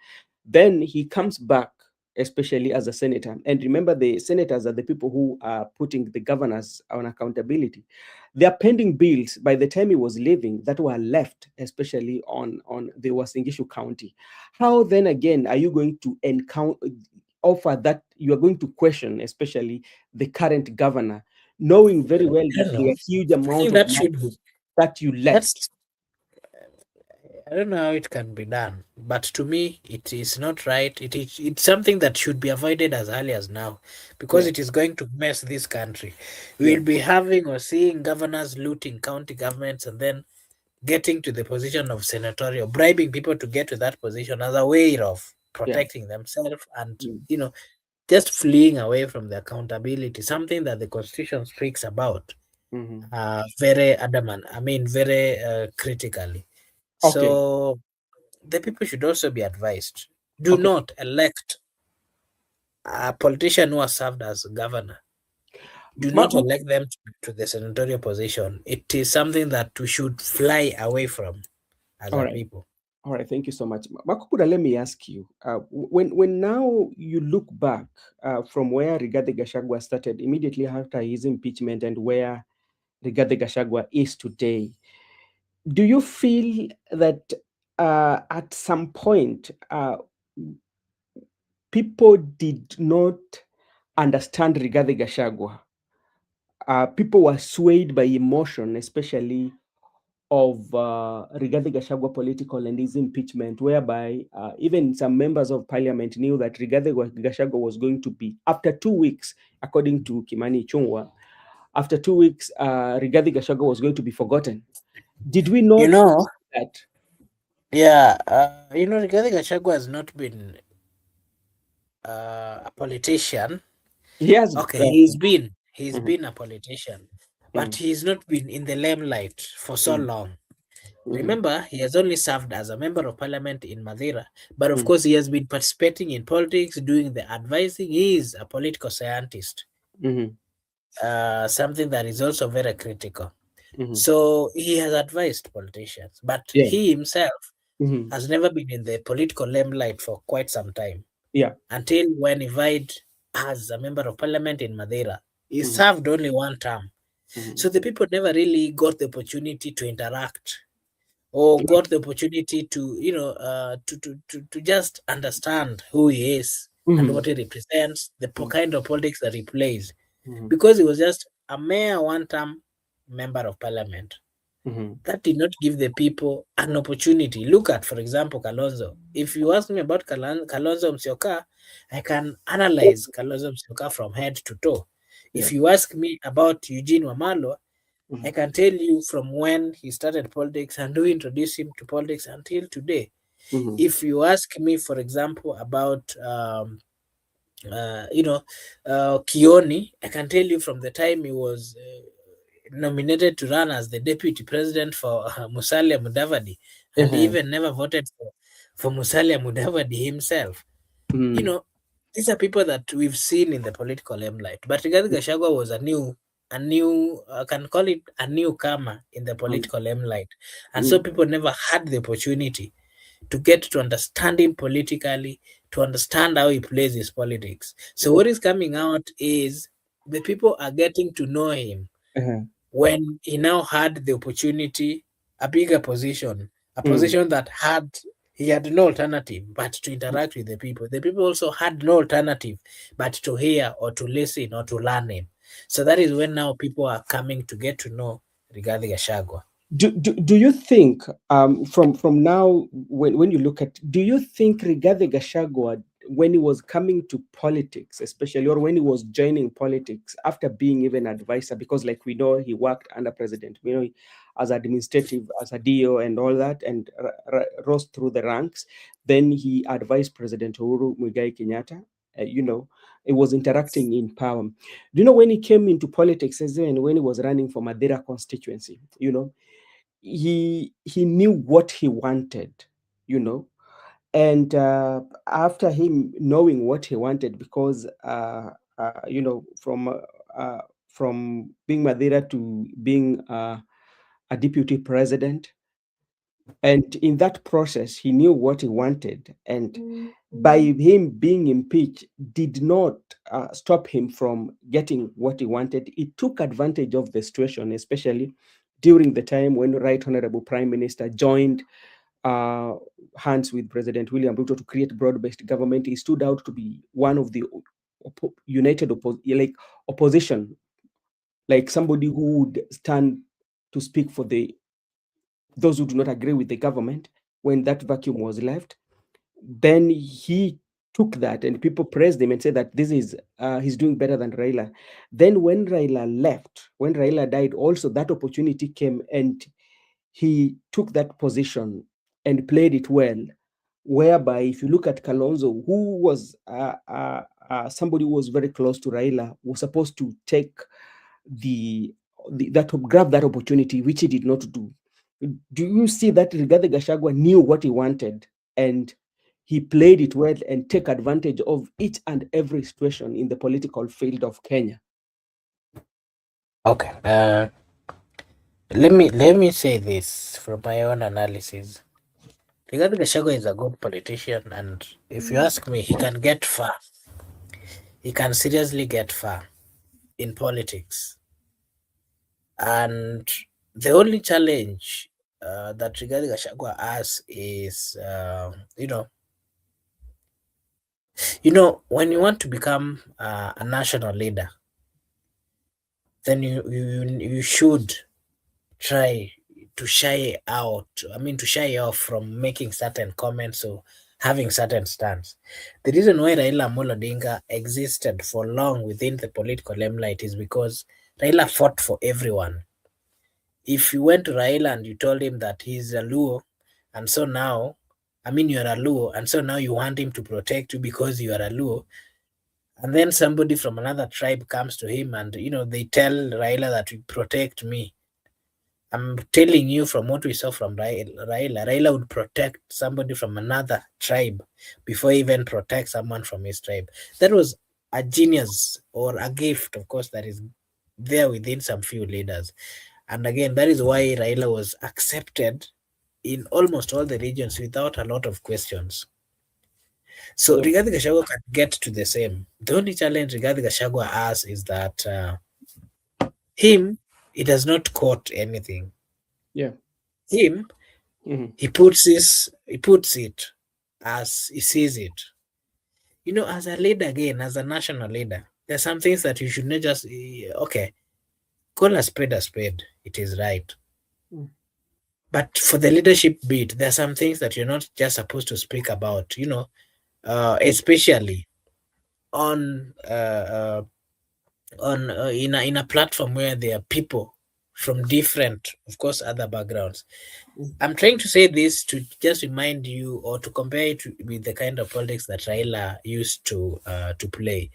Then he comes back, especially as a senator. And remember, the senators are the people who are putting the governors on accountability. There are pending bills by the time he was leaving that were left, especially on the Uasin Gishu County. How then again are you going to offer that you are going to question, especially the current governor, knowing very well that there are huge amounts of money that you left? I don't know how it can be done, but to me, it is not right. It's something that should be avoided as early as now, because it is going to mess this country. We'll be having or seeing governors looting county governments and then getting to the position of senatorial, bribing people to get to that position as a way of protecting themselves and, just fleeing away from the accountability, something that the Constitution speaks about very adamant, very critically. So the people should also be advised. Do not elect a politician who has served as governor. Do not elect them to the senatorial position. It is something that we should fly away from as a people. All right, thank you so much. Makukuda, let me ask you, when now you look back from where Rigathi Gachagua started immediately after his impeachment and where Rigathi Gachagua is today, do you feel that at some point people did not understand Rigathi Gachagua? People were swayed by emotion, especially of Rigathi Gachagua political and his impeachment, whereby even some members of parliament knew that Rigathi Gachagua was going to be, after 2 weeks, according to Kimani Ichung'wah, after 2 weeks, Rigathi Gachagua was going to be forgotten. Did we not that? Yeah, Rigathi Gachagua has not been a politician. Yes. Okay, he's been a politician, but Mm. he's not been in the limelight for so long. Remember, he has only served as a member of parliament in Madeira, but of course, he has been participating in politics, doing the advising. He is a political scientist, something that is also very critical. So he has advised politicians, but he himself has never been in the political limelight for quite some time. Yeah. Until when he vied as a member of parliament in Madeira. He served only one term. So the people never really got the opportunity to interact or got the opportunity to, to just understand who he is and what he represents, the kind of politics that he plays. Because he was just a mere one-term member of parliament. That did not give the people an opportunity. Look at, for example, Kalonzo. If you ask me about Kalonzo Musyoka, I can analyze Kalonzo Musyoka from head to toe. If you ask me about Eugene Wamalwa, I can tell you from when he started politics and who introduced him to politics until today. If you ask me, for example, about Kioni, I can tell you from the time he was nominated to run as the deputy president for Musalia Mudavadi, and even never voted for Musalia Mudavadi himself. These are people that we've seen in the political limelight. But Rigathi Gachagua was a new, I can call it a newcomer in the political limelight. And so people never had the opportunity to get to understand him politically, to understand how he plays his politics. So what is coming out is the people are getting to know him when he now had the opportunity, a bigger position, a position that he had no alternative but to interact with the people. The people also had no alternative but to hear or to listen or to learn him. So that is when now people are coming to get to know Rigathi Gachagua. Do you think from now when you look at, do you think Rigathi Gachagua, when he was coming to politics, especially, or when he was joining politics after being even advisor, because like we know he worked under president, as administrative, as a DO and all that, and rose through the ranks, then he advised President Uhuru Muigai Kenyatta, it was interacting in power. Do you know when he came into politics, and when he was running for Madeira constituency, he knew what he wanted, and after him knowing what he wanted, because from being Madeira to being a deputy president, and in that process he knew what he wanted, and by him being impeached did not stop him from getting what he wanted. He took advantage of the situation, especially during the time when Right Honorable Prime Minister joined hands with President William Ruto to create broad-based government. He stood out to be one of the united opposition, like somebody who would stand to speak for those who do not agree with the government when that vacuum was left. Then he took that and people praised him and said that this is he's doing better than Raila. Then when Raila left, when Raila died, also that opportunity came and he took that position and played it well, whereby if you look at Kalonzo, who was somebody who was very close to Raila, was supposed to take grab that opportunity, which he did not do. Do you see that Rigathi Gachagua knew what he wanted and he played it well and take advantage of each and every situation in the political field of Kenya? Okay. Let me say this from my own analysis. Rigathi Gachagua is a good politician, and if you ask me, he can get far. He can seriously get far in politics. And the only challenge that Rigathi Gachagua has is, when you want to become a national leader, then you should try to shy out, to shy off from making certain comments or having certain stance. The reason why Raila Amolo Odinga existed for long within the political limelight is because Raila fought for everyone. If you went to Raila and you told him that he's a Luo, and so now, you're a Luo, and so now you want him to protect you because you are a Luo, and then somebody from another tribe comes to him and they tell Raila that you protect me. I'm telling you from what we saw from Raila would protect somebody from another tribe before he even protect someone from his tribe. That was a genius or a gift, of course, that is there within some few leaders. And again, that is why Raila was accepted in almost all the regions without a lot of questions. So Yeah. Rigathi Gachagua can get to the same. The only challenge Rigathi Gachagua has is that he does not quote anything. Yeah. Him, Mhm. he puts it as he sees it. As a leader, again, as a national leader, there's some things that you should not just okay, call a spade. It is right. Mm. But for the leadership bit, there are some things that you're not just supposed to speak about. Especially on in a platform where there are people from different, of course, other backgrounds. I'm trying to say this to just remind you or to compare it with the kind of politics that Raila used to play.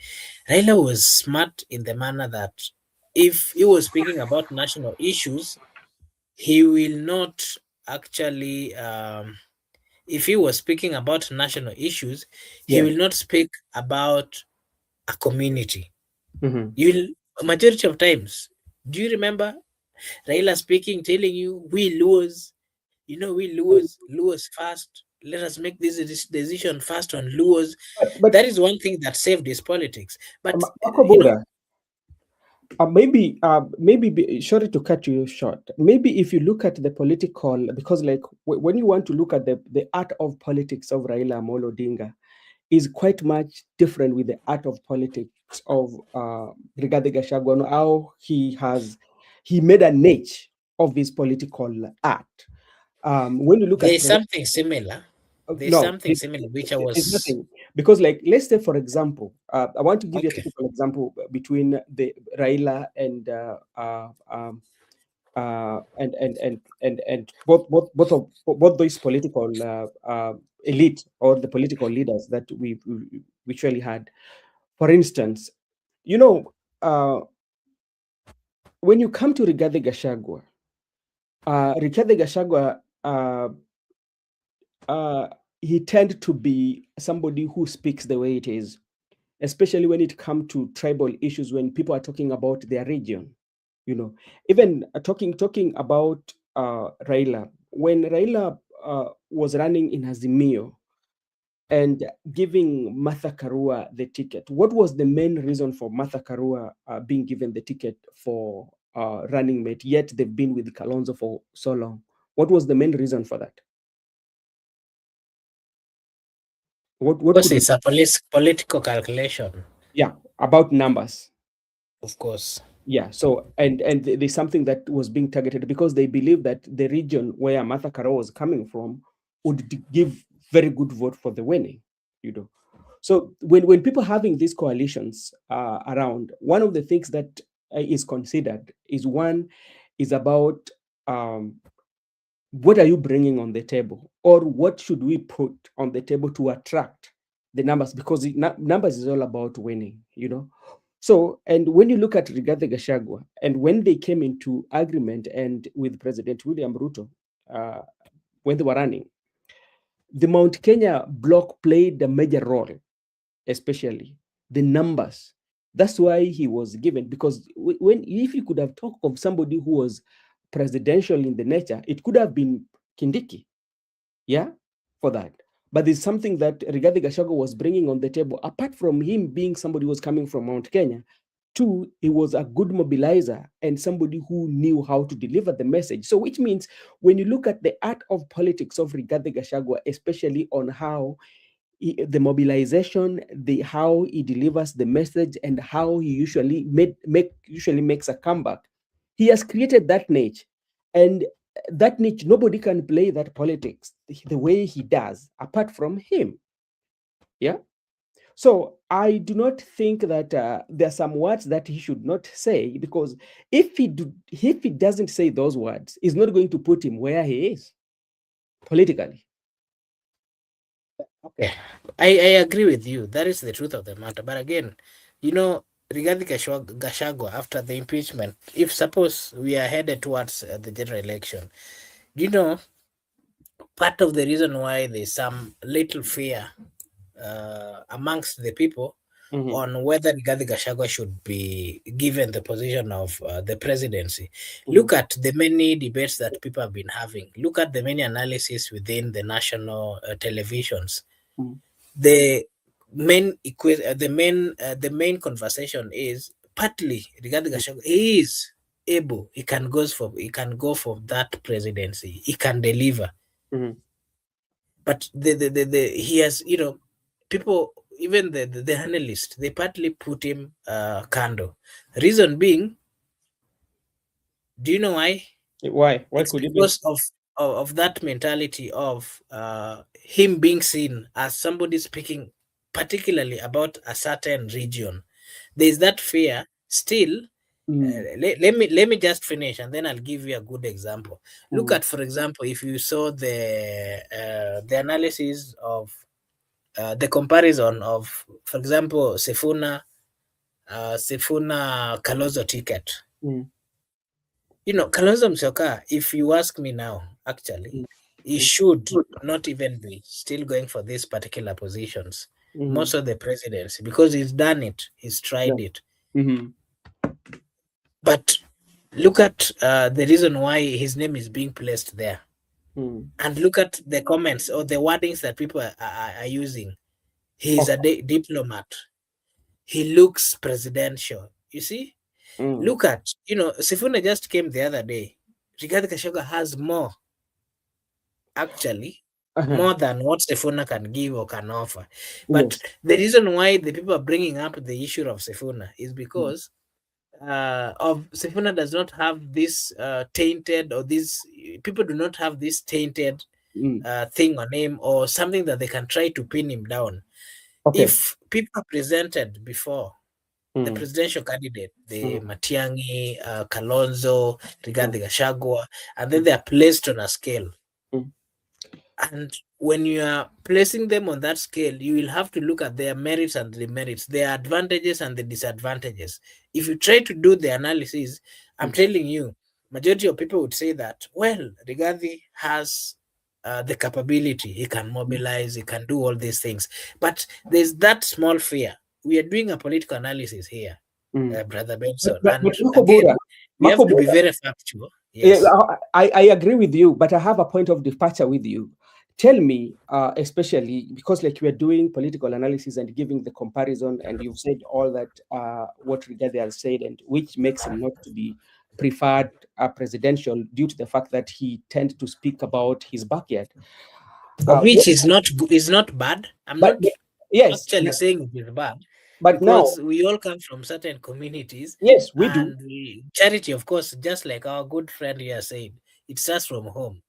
Raila was smart in the manner that if he was speaking about national issues, he will not actually. If he was speaking about national issues, he Yeah. will not speak about a community. Mhm. You'll majority of times. Do you remember Raila speaking, telling you, we lose, we lose fast. Let us make this decision fast on Luos. But That is one thing that saved his politics. But Marco Boda, sorry to cut you short. Maybe if you look at the political, because like when you want to look at the art of politics of Raila Amolo Odinga, is quite much different with the art of politics of Rigathi Gachagua. How he made a niche of his political art. When you look at there's something similar. There's no, something similar, which I there's was nothing, because like let's say for example, I want to give you a okay. typical example between the Raila and both those political elite or the political leaders that we usually had. For instance, when you come to Rigathi Gachagua, he tend to be somebody who speaks the way it is, especially when it comes to tribal issues, when people are talking about their region. Even talking about Raila, when Raila was running in Azimio and giving Martha Karua the ticket, what was the main reason for Martha Karua being given the ticket for running mate, yet they've been with Kalonzo for so long? What was the main reason for that? What Because could it's a political calculation, yeah, about numbers. of course. Yeah, so and there's something that was being targeted because they believe that the region where Martha Karua was coming from would give very good vote for the winning, So when people having these coalitions around, one of the things that is considered is about what are you bringing on the table, or what should we put on the table to attract the numbers, because numbers is all about winning, So, and when you look at Rigathi Gachagua, and when they came into agreement and with President William Ruto, when they were running, the Mount Kenya bloc played a major role, especially the numbers. That's why he was given, because if you could have talked of somebody who was presidential in the nature, it could have been Kindiki, for that. But there's something that Rigathi Gachagua was bringing on the table, apart from him being somebody who was coming from Mount Kenya. Two, he was a good mobilizer and somebody who knew how to deliver the message. So which means when you look at the art of politics of Rigathi Gachagua, especially on how the mobilization, how he delivers the message, and how he usually makes a comeback, he has created that niche. And that niche, nobody can play that politics the way he does apart from him. Yeah. So I do not think that there are some words that he should not say, because if he doesn't say those words, it's not going to put him where he is politically. Okay, I agree with you. That is the truth of the matter. But again, regarding Gachagua, after the impeachment, if suppose we are headed towards the general election, part of the reason why there's some little fear amongst the people on whether Rigathi Gachagua should be given the position of the presidency. Look at the many debates that people have been having. Look at the many analyses within the national televisions. The main conversation is partly Rigathi Gachagua. He is able. He can go for that presidency. He can deliver. But he has, people, even the analysts, they partly put him kando. Reason being, do you know why? Why? Why it's could it be? Because of that mentality of him being seen as somebody speaking particularly about a certain region. There's that fear still. Let me just finish and then I'll give you a good example. Look at, for example, if you saw the analysis of the comparison of, for example, Sifuna Kalonzo ticket. Kalonzo Musyoka, if you ask me now, actually, he should not even be still going for these particular positions. Most of the presidency, because he's done it, he's tried it. But look at the reason why his name is being placed there. And look at the comments or the wordings that people are using. He's a diplomat. He looks presidential. You see? Look at, Sifuna just came the other day. Rigathi Gachagua has more, actually, more than what Sifuna can give or can offer. But the reason why the people are bringing up the issue of Sifuna is because of Sifuna does not have this tainted, or this, people do not have this tainted thing on him, or something that they can try to pin him down. If people are presented before the presidential candidate, the Matiang'i, Kalonzo, Rigathi Gachagua, and then they are placed on a scale. And when you are placing them on that scale, you will have to look at their merits and demerits, their advantages and the disadvantages. If you try to do the analysis, I'm telling you, majority of people would say that, well, Rigathi has the capability, he can mobilize, he can do all these things. But there's that small fear. We are doing a political analysis here, Brother Benson. And again, we have to be very factual. Yes. I agree with you, but I have a point of departure with you. Tell me, especially because like you are doing political analysis and giving the comparison, and you've said all that what Rigathi has said, and which makes him not to be preferred presidential due to the fact that he tends to speak about his backyard, which is not bad. I'm not actually saying it is bad, but because now we all come from certain communities. Yes, we do. Charity, of course, just like our good friend here said, it starts from home.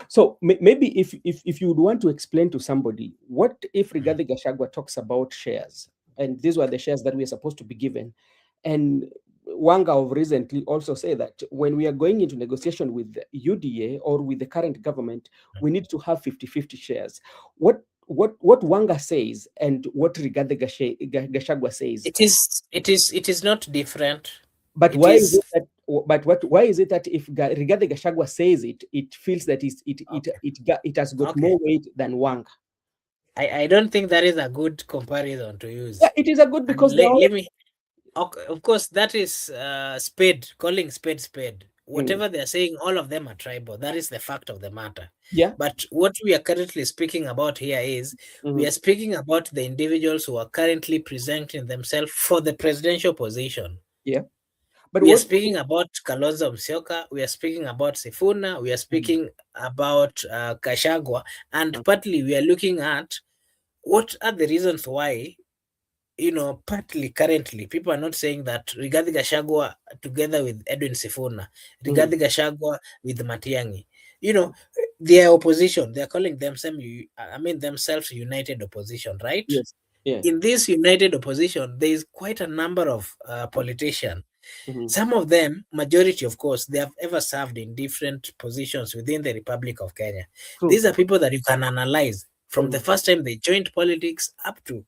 So maybe if you would want to explain to somebody, what if Rigathi Gachagua talks about shares, and these were the shares that we are supposed to be given, and Wanga of recently also said that when we are going into negotiation with the UDA or with the current government, we need to have 50-50 shares. What Wanga says and what Rigathi Gachagua says, it is not different. But why is it that? But why is it that if Rigathi Gachagua says it, it feels that it has got more weight than Wanga? I don't think that is a good comparison to use. Yeah, it is a good, because let me. Okay, of course, that is calling spade. Whatever they're saying, all of them are tribal. That is the fact of the matter. Yeah. But what we are currently speaking about here is we are speaking about the individuals who are currently presenting themselves for the presidential position. Yeah. But we are speaking about Kalonzo Musyoka, we are speaking about Sifuna, we are speaking about Gachagua, and partly we are looking at what are the reasons why partly currently, people are not saying that Rigathi Gachagua together with Edwin Sifuna, Rigathi Gachagua with Matiang'i, they are opposition. They are calling themselves united opposition, right? Yes. Yeah. In this united opposition, there is quite a number of politicians. Some of them, majority of course, they have ever served in different positions within the Republic of Kenya. True. These are people that you can analyze from the first time they joined politics up to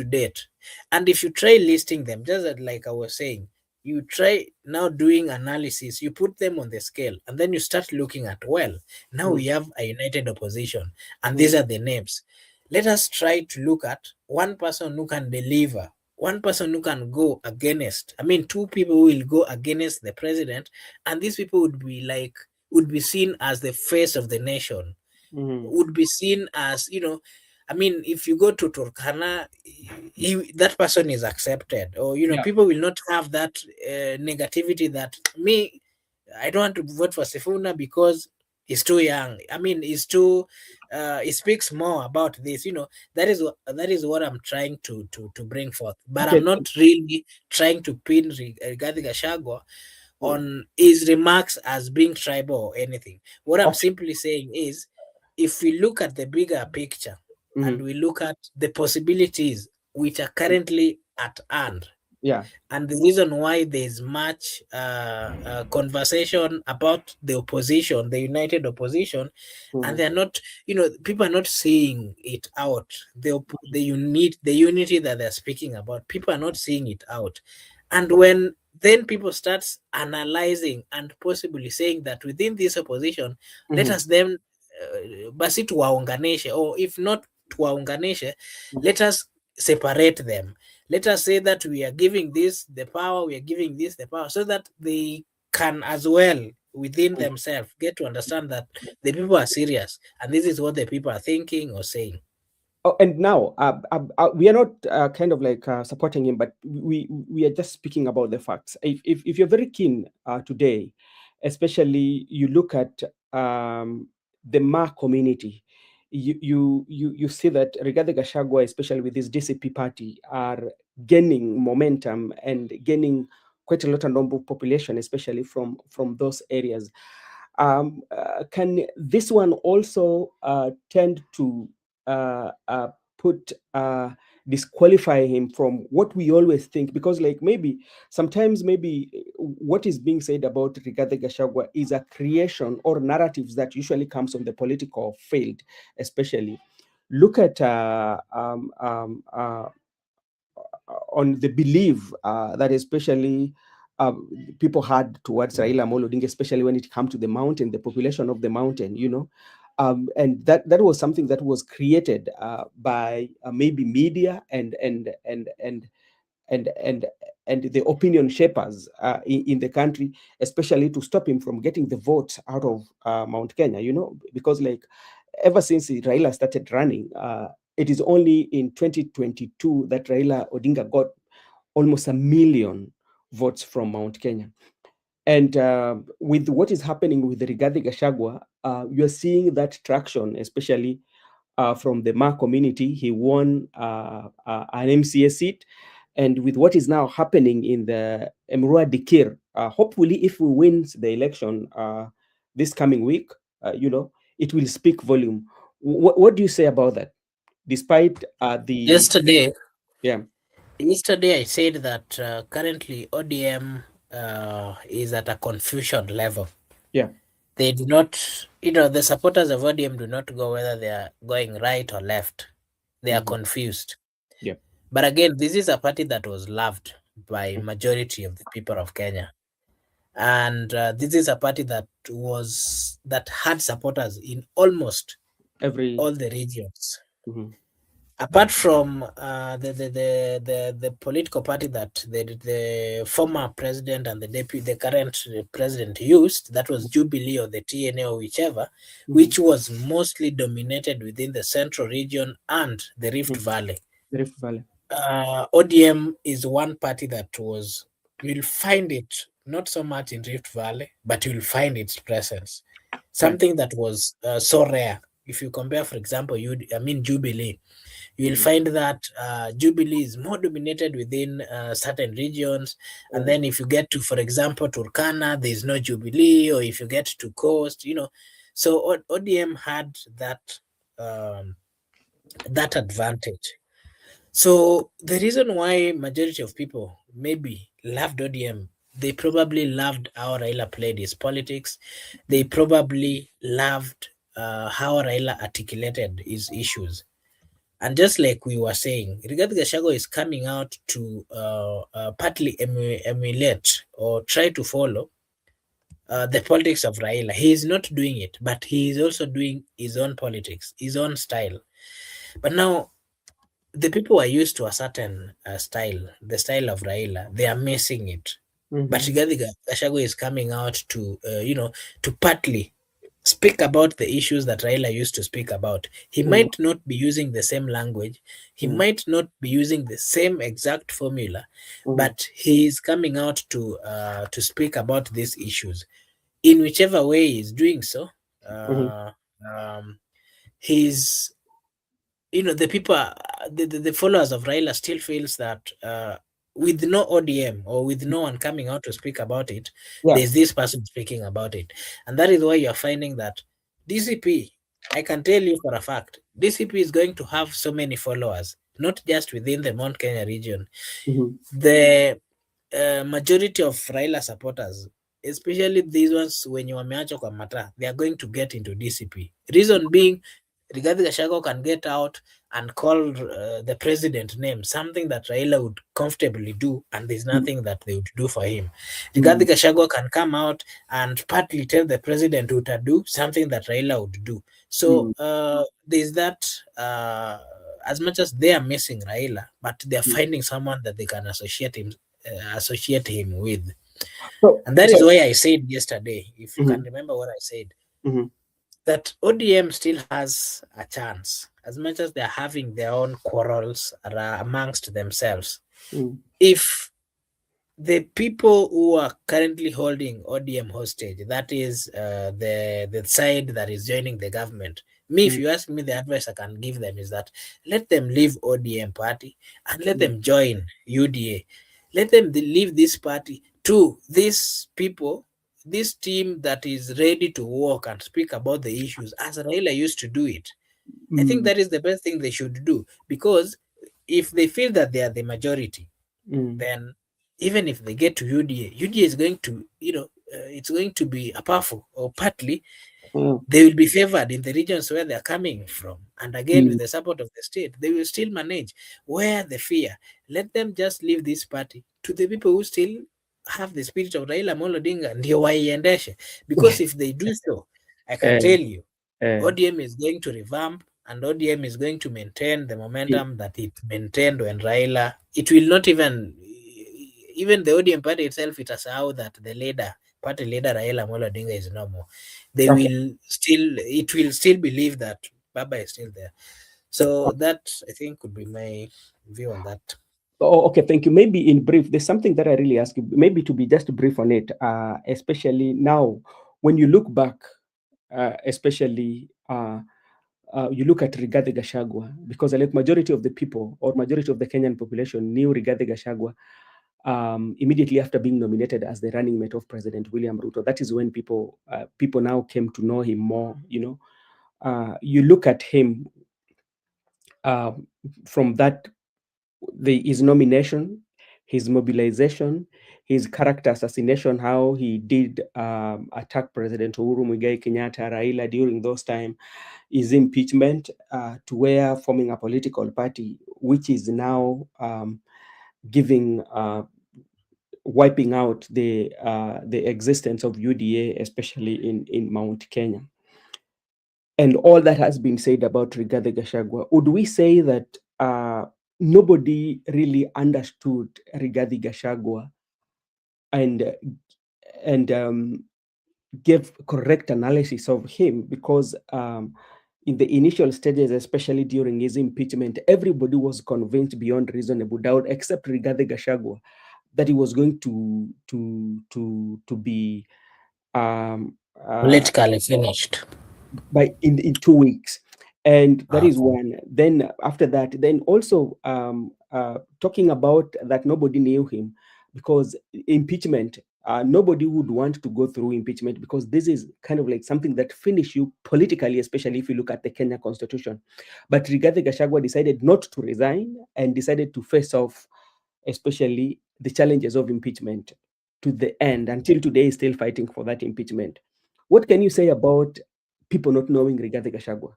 date. And if you try listing them, just like I was saying, you try now doing analysis, you put them on the scale, and then you start looking at, well, now we have a united opposition, and these are the names. Let us try to look at one person who can deliver, one person who can go against. Two people who will go against the president, and these people would be seen as the face of the nation, would be seen as, if you go to Turkana, that person is accepted, or people will not have that negativity that I don't want to vote for Sifuna because he's too young. He's too. He speaks more about this. That is what I'm trying to bring forth. But I'm not really trying to pin Rigathi Gachagua on his remarks as being tribal or anything. What I'm simply saying is, if we look at the bigger picture and we look at the possibilities which are currently at hand, and the reason why there's much conversation about the opposition, the united opposition, and they're not, people are not seeing it out. The unity that they're speaking about, people are not seeing it out. And when then people start analyzing and possibly saying that within this opposition, let us then basi tuwaunganishe, or if not tuwaunganishe, let us separate them. Let us say that we are giving this the power, we are giving this the power, so that they can as well within themselves get to understand that the people are serious, and this is what the people are thinking or saying. Oh, and now we are not kind of like supporting him, but we are just speaking about the facts. If you're very keen today, especially you look at the Ma community, you see that Rigathi Gachagua, especially with his DCP party, are gaining momentum and gaining quite a lot of number of population, especially from those areas. Can this one also tend to disqualify him from what we always think? Because sometimes what is being said about Rigathi Gachagua is a creation or narratives that usually comes from the political field. Especially look at on the belief that especially people had towards Raila Amolo Odinga, especially when it comes to the mountain, the population of the mountain, and that was something that was created by maybe media and the opinion shapers in the country, especially to stop him from getting the votes out of Mount Kenya, because ever since Raila started running, it is only in 2022 that Raila Odinga got almost 1 million votes from Mount Kenya. And with what is happening with Rigathi Gachagua, you're seeing that traction, especially from the Ma community. He won an MCA seat. And with what is now happening in the Emurua Dikir, hopefully if we win the election this coming week, it will speak volume. What do you say about that? Despite Yesterday I said that currently ODM is at a confusion level. Yeah. They do not, the supporters of ODM do not go whether they are going right or left. They are confused. Yeah. But again, this is a party that was loved by majority of the people of Kenya. And this is a party that had supporters in almost all the regions. Apart from the political party that the former president and the current president used, that was Jubilee or the TNA or whichever, which was mostly dominated within the central region and the Rift Valley. The Rift Valley. ODM is one party that you'll find it not so much in Rift Valley, but you'll find its presence. Something that was so rare. If you compare, for example, Jubilee, you will find that Jubilee is more dominated within certain regions. And then if you get to, for example, Turkana, there is no Jubilee, or if you get to Coast, so ODM had that that advantage. So the reason why majority of people maybe loved ODM, they probably loved how Raila played his politics. They probably loved how Raila articulated his issues. And just like we were saying, Rigathi Gachagua is coming out to partly emulate or try to follow the politics of Raila. He is not doing it, but he is also doing his own politics, his own style. But now the people are used to a certain style, the style of Raila. They are missing it. But Rigathi Gachagua is coming out to, to partly speak about the issues that Raila used to speak about. He might not be using the same language. He might not be using the same exact formula, but he is coming out to speak about these issues. In whichever way he's doing so, he's the people, the followers of Raila still feels that with no ODM or with no one coming out to speak about it, there's this person speaking about it. And that is why you're finding that DCP, I can tell you for a fact, DCP is going to have so many followers, not just within the Mount Kenya region. The majority of Raila supporters, especially these ones when you wameacha kwa mata, they are going to get into DCP. Reason being, Rigathi Gachagua can get out and call the president name, something that Raila would comfortably do, and there's nothing that they would do for him. Rigathi Gachagua can come out and partly tell the president what to do, something that Raila would do. So there's that, as much as they are missing Raila, but they are finding someone that they can associate him with. And that is why I said yesterday, if you can remember what I said, that ODM still has a chance, as much as they're having their own quarrels amongst themselves. If the people who are currently holding ODM hostage, that is the side that is joining the government, if you ask me, the advice I can give them is that let them leave ODM party and let them join UDA. Let them leave this party to these people, this team that is ready to work and speak about the issues as Raila used to do it. I think that is the best thing they should do, because if they feel that they are the majority, then even if they get to UDA is going to, it's going to be a powerful, or partly they will be favored in the regions where they're coming from. And again, with the support of the state, they will still manage. Where the fear, let them just leave this party to the people who still have the spirit of Raila Amolo Odinga, ndio waiendeshe. Because if they do so, I can tell you, ODM is going to revamp, and ODM is going to maintain the momentum that it maintained when Raila, it will not even the ODM party itself, it has how that the party leader Raila Amolo Odinga is no more. It will still believe that Baba is still there. So that, I think, could be my view on that. Oh, okay, thank you. Maybe in brief, there's something that I really ask you, maybe to be just brief on it, especially now, when you look back, especially you look at Rigathi Gachagua, because like majority of the people or majority of the Kenyan population knew Rigathi Gachagua immediately after being nominated as the running mate of President William Ruto. That is when people now came to know him more. You look at him from that, his nomination, his mobilization, his character assassination, how he did attack President Uhuru Muigai Kenyatta, Raila during those times, his impeachment, to where forming a political party, which is now giving wiping out the existence of UDA, especially in Mount Kenya. And all that has been said about Rigathi Gachagua, would we say that nobody really understood Rigathi Gachagua and gave correct analysis of him? Because in the initial stages, especially during his impeachment, everybody was convinced beyond reasonable doubt, except Rigathi Gachagua, that he was going to be politically finished in 2 weeks. And that is one. Then after that, then also talking about that nobody knew him, because impeachment, nobody would want to go through impeachment, because this is kind of like something that finish you politically, especially if you look at the Kenya constitution. But Rigathi Gachagua decided not to resign and decided to face off, especially the challenges of impeachment to the end. Until today, he's still fighting for that impeachment. What can you say about people not knowing Rigathi Gachagua?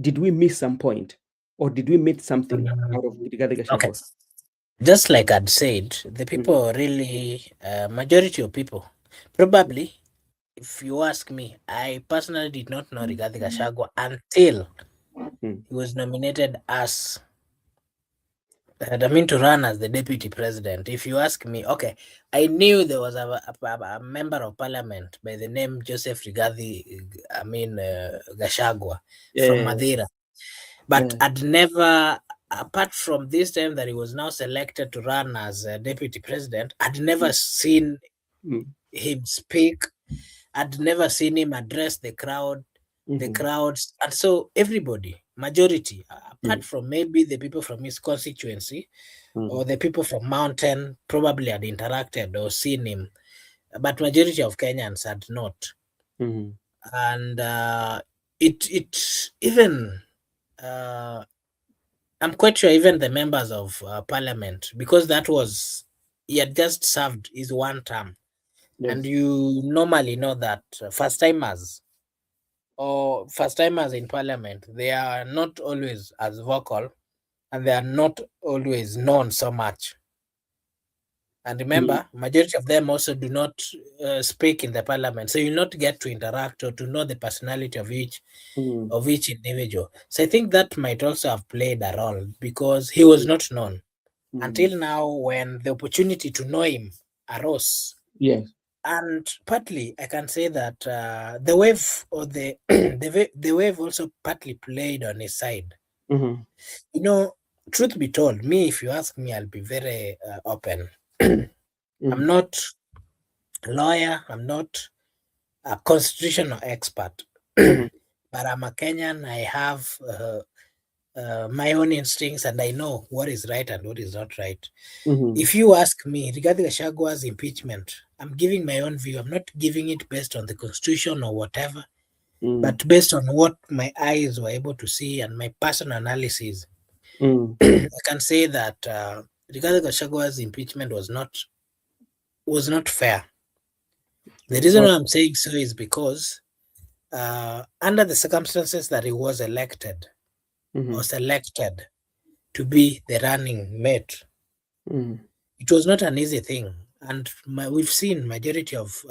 Did we miss some point, or did we miss something out of Rigathi Gachagua? Okay. Just like I'd said, the people really, majority of people, probably, if you ask me, I personally did not know Rigathi Gachagua until he was nominated as, to run as the deputy president. If you ask me, okay, I knew there was a member of parliament by the name Joseph Rigathi, Gachagua from Madeira. But I'd never, apart from this time that he was now selected to run as a deputy president, I'd never seen him speak. I'd never seen him address the crowd, the crowds. And so everybody, majority, apart from maybe the people from his constituency or the people from Mountain, probably had interacted or seen him. But majority of Kenyans had not. And it even... I'm quite sure even the members of parliament, because that was, he had just served his one term. And you normally know that first timers in parliament, they are not always as vocal and they are not always known so much. And remember, majority of them also do not speak in the parliament. So you'll not get to interact or to know the personality of each individual. So I think that might also have played a role, because he was not known until now, when the opportunity to know him arose. Yes. And partly I can say that the wave or the the wave also partly played on his side. You know, truth be told, me, if you ask me, I'll be very open. I'm not a lawyer, I'm not a constitutional expert, but I'm a Kenyan. I have my own instincts, and I know what is right and what is not right. If you ask me regarding Gashagua's impeachment, I'm giving my own view. I'm not giving it based on the constitution or whatever, but based on what my eyes were able to see and my personal analysis. I can say that regarding Gashagua's impeachment was not fair. The reason why I'm saying so is because under the circumstances that he was elected or selected to be the running mate, it was not an easy thing. And we've seen majority of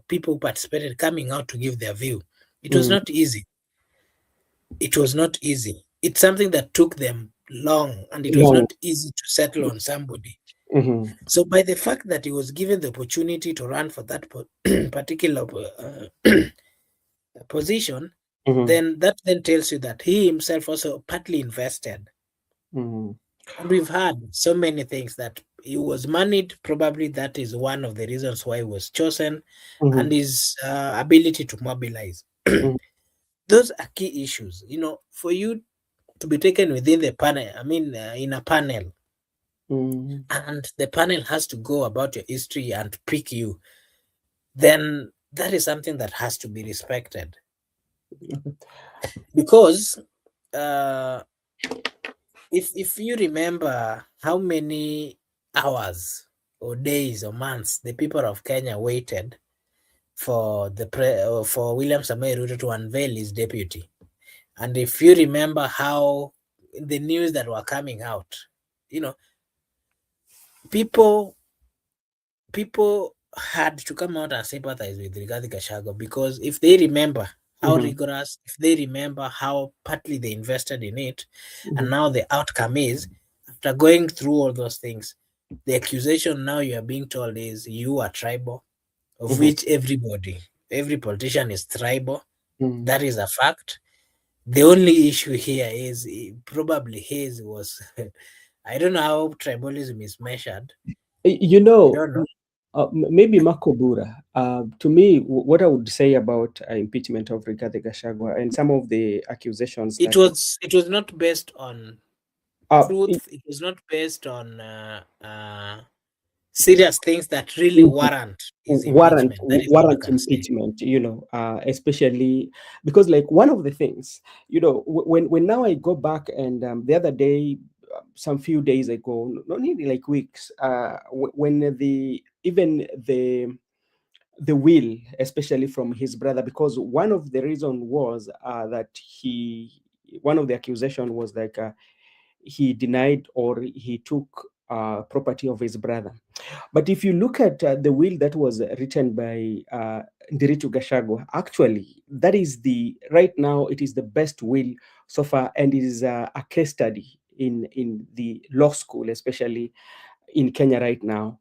people who participated coming out to give their view. It was not easy. It was not easy. It's something that took them long, and it was not easy to settle on somebody. So by the fact that he was given the opportunity to run for that particular position, then that tells you that he himself also partly invested. And we've had so many things that he was moneyed. Probably that is one of the reasons why he was chosen, and his ability to mobilize. Those are key issues. You know, for you to be taken within the panel, in a panel, and the panel has to go about your history and pick you, then that is something that has to be respected. Because if you remember how many hours or days or months the people of Kenya waited for for William Samoei Ruto to unveil his deputy, and if you remember how the news that were coming out, you know, people had to come out and sympathize with Rigathi Gachagua, because if they remember how rigorous, if they remember how partly they invested in it, and now the outcome is, after going through all those things, the accusation now you are being told is you are tribal, of which every politician is tribal. That is a fact. The only issue here is probably his was I don't know how tribalism is measured. You know, I don't know. Maybe Makobura. To me, what I would say about impeachment of Rigathi Gachagua and some of the accusations It was not based on truth. It was not based on serious things that really warrant his impeachment. That is all I can say. Impeachment, especially because, like, one of the things, when now I go back and the other day, some few days ago, not nearly like weeks, when the will, especially from his brother, because one of the reason was that one of the accusation was like he denied or he took property of his brother. But if you look at the will that was written by Ndiritu Gachagua, actually, that is right now, it is the best will so far, and it is a case study in the law school, especially in Kenya right now.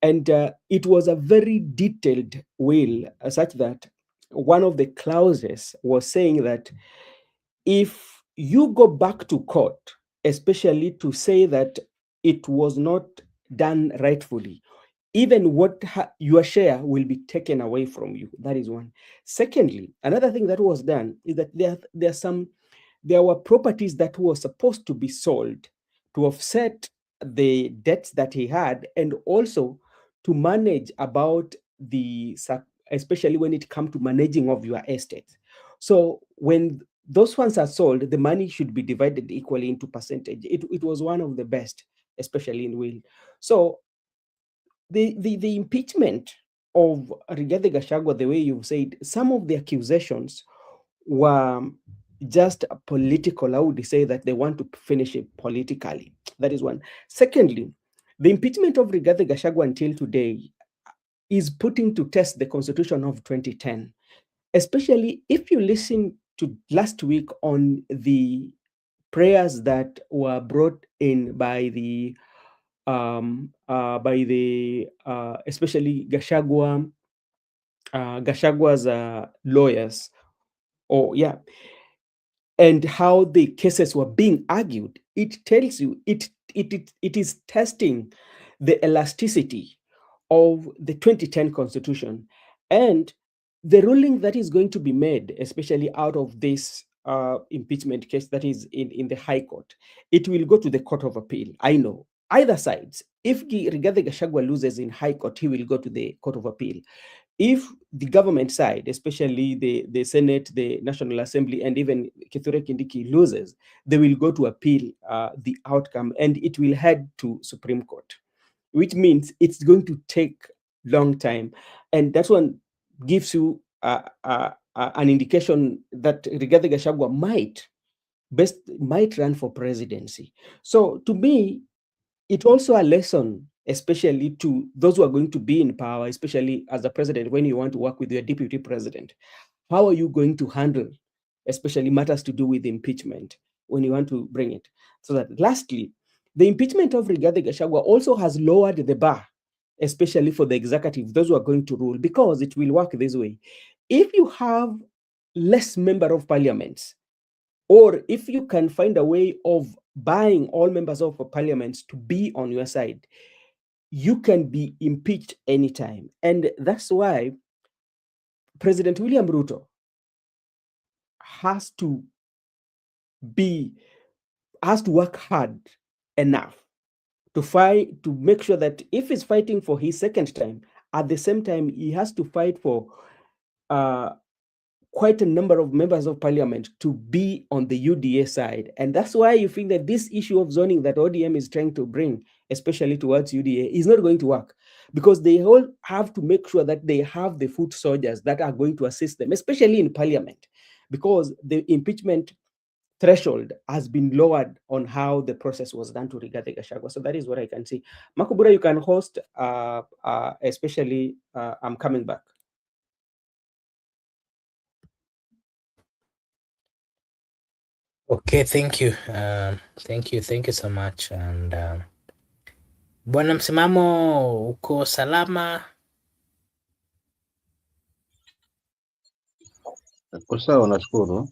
And it was a very detailed will, such that one of the clauses was saying that if you go back to court, especially to say that it was not done rightfully, even what your share will be taken away from you. That is one. Secondly, another thing that was done is that there were properties that were supposed to be sold to offset the debts that he had, and also to manage about especially when it comes to managing of your estate. So when those ones are sold, the money should be divided equally into percentage. It was one of the best, especially in will. So the impeachment of Rigathi Gachagua, the way you've said, some of the accusations were just political. I would say that they want to finish it politically. That is one. Secondly, the impeachment of Rigathi Gachagua until today is putting to test the Constitution of 2010, especially if you listen to last week on the prayers that were brought in by the especially Gachagua's lawyers, and how the cases were being argued. It tells you it is testing the elasticity of the 2010 Constitution, and the ruling that is going to be made, especially out of this impeachment case that is in the High Court. It will go to the Court of Appeal. I know either sides. If Rigathi Gachagua loses in High Court, he will go to the Court of Appeal. If the government side, especially the Senate, the National Assembly, and even Kithure Kindiki loses, they will go to appeal the outcome, and it will head to Supreme Court, which means it's going to take long time. And that one gives you an indication that Rigathi Gachagua might run for presidency. So to me, it's also a lesson, especially to those who are going to be in power, especially as a president, when you want to work with your deputy president. How are you going to handle, especially matters to do with impeachment, when you want to bring it? So that lastly, the impeachment of Rigathi Gachagua also has lowered the bar, especially for the executive, those who are going to rule, because it will work this way. If you have less member of parliament, or if you can find a way of buying all members of parliament to be on your side, you can be impeached anytime. And that's why President William Ruto has to work hard enough to make sure that if he's fighting for his second time, at the same time, he has to fight for quite a number of members of parliament to be on the UDA side. And that's why you think that this issue of zoning that ODM is trying to bring, especially towards UDA, is not going to work, because they all have to make sure that they have the foot soldiers that are going to assist them, especially in parliament, because the impeachment threshold has been lowered on how the process was done to Rigathi Gachagua. So that is what I can see. Makobura, you can host, especially I'm coming back. Okay, thank you. Thank you so much. And Bwana Msimamo, uko salama? Kwa sawa, nashukuru.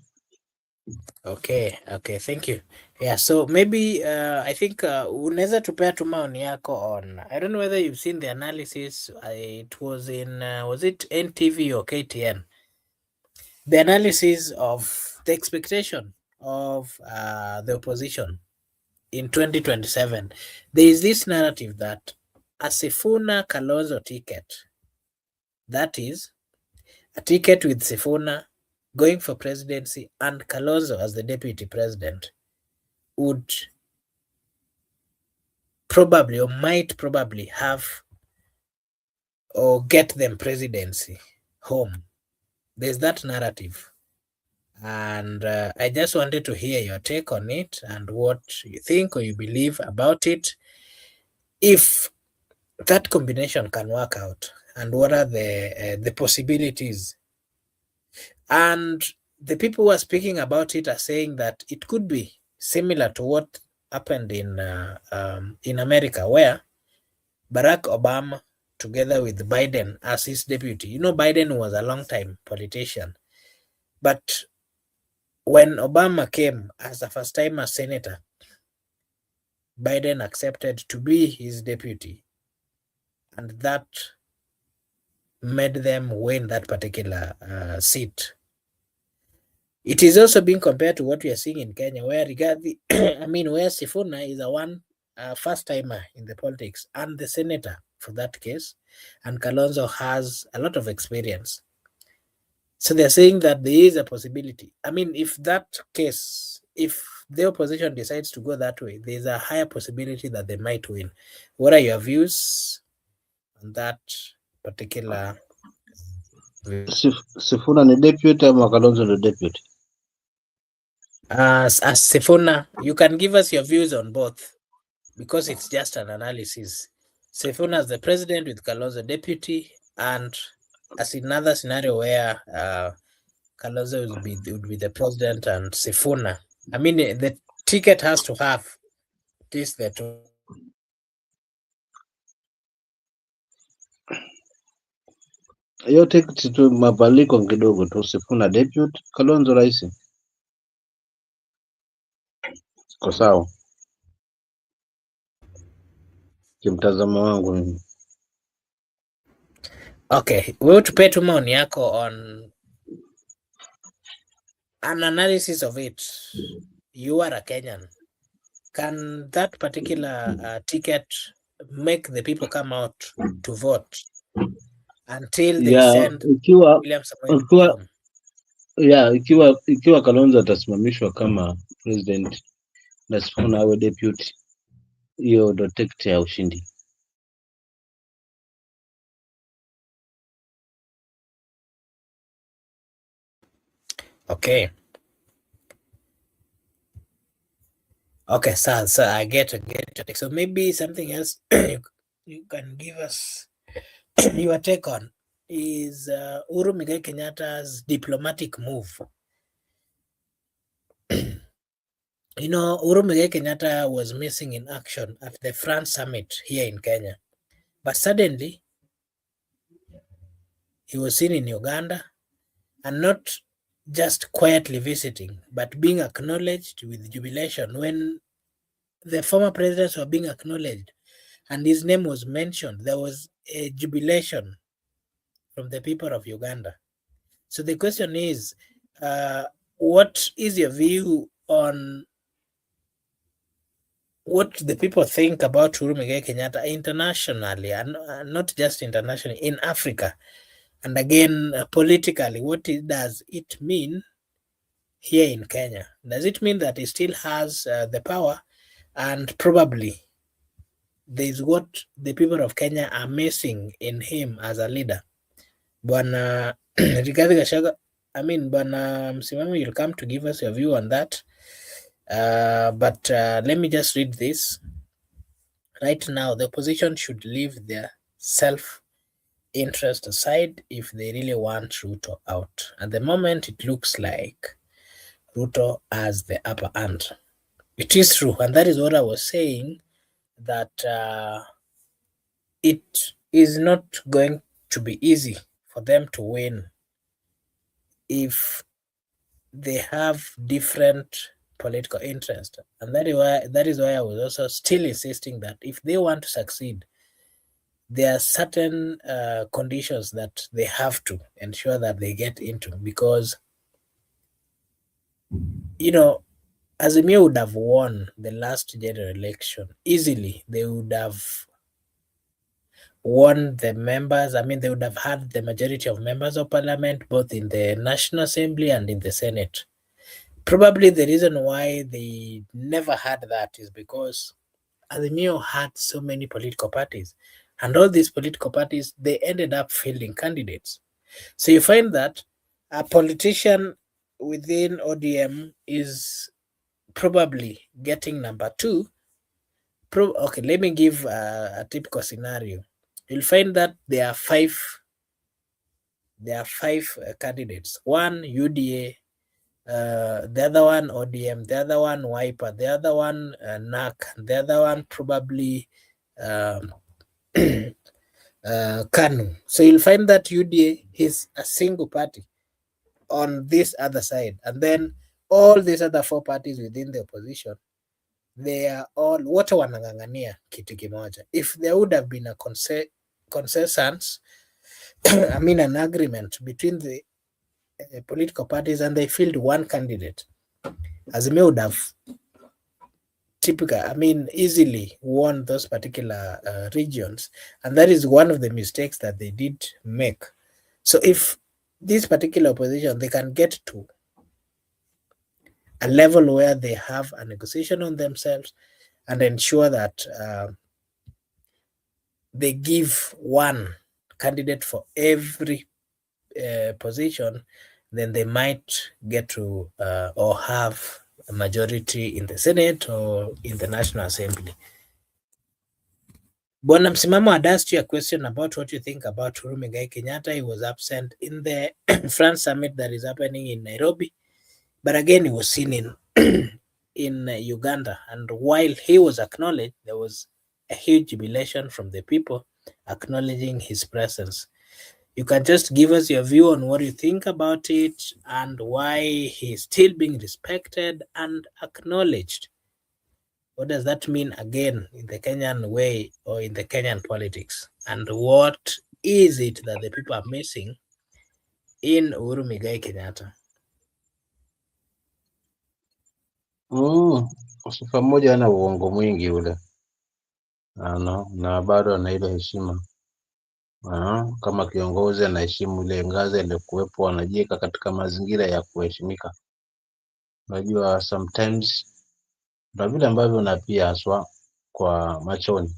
Okay, thank you. Yeah, so maybe I think unaweza tupea tu maoni yako on, I don't know whether you've seen the analysis. It was in was it NTV or KTN? The analysis of the expectation of the opposition in 2027. There is this narrative that a Sifuna Kalonzo ticket, that is a ticket with Sifuna going for presidency and Kalonzo as the deputy president, would probably or might probably have or get them presidency home. There's that narrative. And I just wanted to hear your take on it and what you think or you believe about it. If that combination can work out, and what are the possibilities? And the people who are speaking about it are saying that it could be similar to what happened in America, where Barack Obama, together with Biden as his deputy. You know, Biden was a long time politician, but when Obama came as a first timer senator, Biden accepted to be his deputy, and that made them win that particular seat. It is also being compared to what we are seeing in Kenya, where Rigathi, where Sifuna is a first timer in the politics and the senator for that case, and Kalonzo has a lot of experience. So they're saying that there is a possibility. If that case, if the opposition decides to go that way, there's a higher possibility that they might win. What are your views on that particular? Sifuna ni deputy ama Kalonzo ni deputy? As Sifuna, you can give us your views on both because it's just an analysis. Sifuna as the president with Kalonzo deputy, and as another scenario where Kalonzo would be the president and Sifuna. The ticket has to have this the two. Hiyo tiketi tu mabadiliko kidogo tu, Sifuna deputy, Kalonzo rais. Kwa sawa kimtazamo wangu mimi. Okay, wewe tupe tu maoni yako on an analysis of it. You are a Kenyan. Can that particular ticket make the people come out to vote until they send William Samoei home? Ikiwa Kalonzo atasimamishwa kama president na Sifuna awe deputy, hiyo ndo tiketi ya ushindi. Okay. Okay, so I get it. So maybe something else you can give us your take on is Uhuru Muigai Kenyatta's diplomatic move. Uhuru Muigai Kenyatta was missing in action at the France summit here in Kenya, but suddenly he was seen in Uganda, and not just quietly visiting, but being acknowledged with jubilation when the former presidents were being acknowledged and his name was mentioned. There was a jubilation from the people of Uganda. So the question is, what is your view on what the people think about Uhuru Muigai Kenyatta internationally, and not just internationally, in Africa? And again, politically, what does it mean here in Kenya? Does it mean that he still has the power, and probably there's what the people of Kenya are missing in him as a leader? Bwana Rigathi Gachagua, Bwana Msimamo, you'll come to give us your view on that. But let me just read this. Right now, the opposition should leave their self-interest aside if they really want Ruto out. At the moment, it looks like Ruto has the upper hand. It is true, and that is what I was saying, that it is not going to be easy for them to win if they have different political interest. And that is why I was also still insisting that if they want to succeed, there are certain conditions that they have to ensure that they get into, because, you know, Azimio would have won the last general election easily. They would have won the members. I mean, they would have had the majority of members of parliament, both in the National Assembly and in the Senate. Probably the reason why they never had that is because Azimio had so many political parties, and all these political parties, they ended up fielding candidates. So you find that a politician within ODM is probably getting number 2. Okay, let me give a typical scenario. You'll find that there are five candidates. One UDA, the other one ODM, the other one Wiper, the other one NAC, the other one probably KANU. So you'll find that UDA is a single party on this other side, and then all these other 4 parties within the opposition, they are all wote wanang'ang'ania kitu kimoja. If there would have been a consensus, I mean an agreement between the political parties, and they field one candidate, Azimio would have easily won those particular regions. And that is one of the mistakes that they did make. So if this particular opposition, they can get to a level where they have a negotiation on themselves and ensure that they give one candidate for every position, then they might get to or have a majority in the Senate or in the National Assembly. Bwana Msimamo had asked you a question about what you think about Uhuru Muigai Kenyatta. He was absent in the France summit that is happening in Nairobi, but again he was seen in Uganda, and while he was acknowledged, there was a huge jubilation from the people acknowledging his presence. You can just give us your view on what you think about it and why he's still being respected and acknowledged. What does that mean again in the Kenyan way or in the Kenyan politics? And what is it that the people are missing in Uhuru Muigai Kenyatta? Sifa moja ana uongo mwingi ule, na bado ana ile heshima. Kama kiongozi anaheshimu ile ngazi aliyokuwepo, anajiweka katika mazingira ya kuheshimika. Unajua sometimes na vile ambavyo unapia haswa kwa machoni,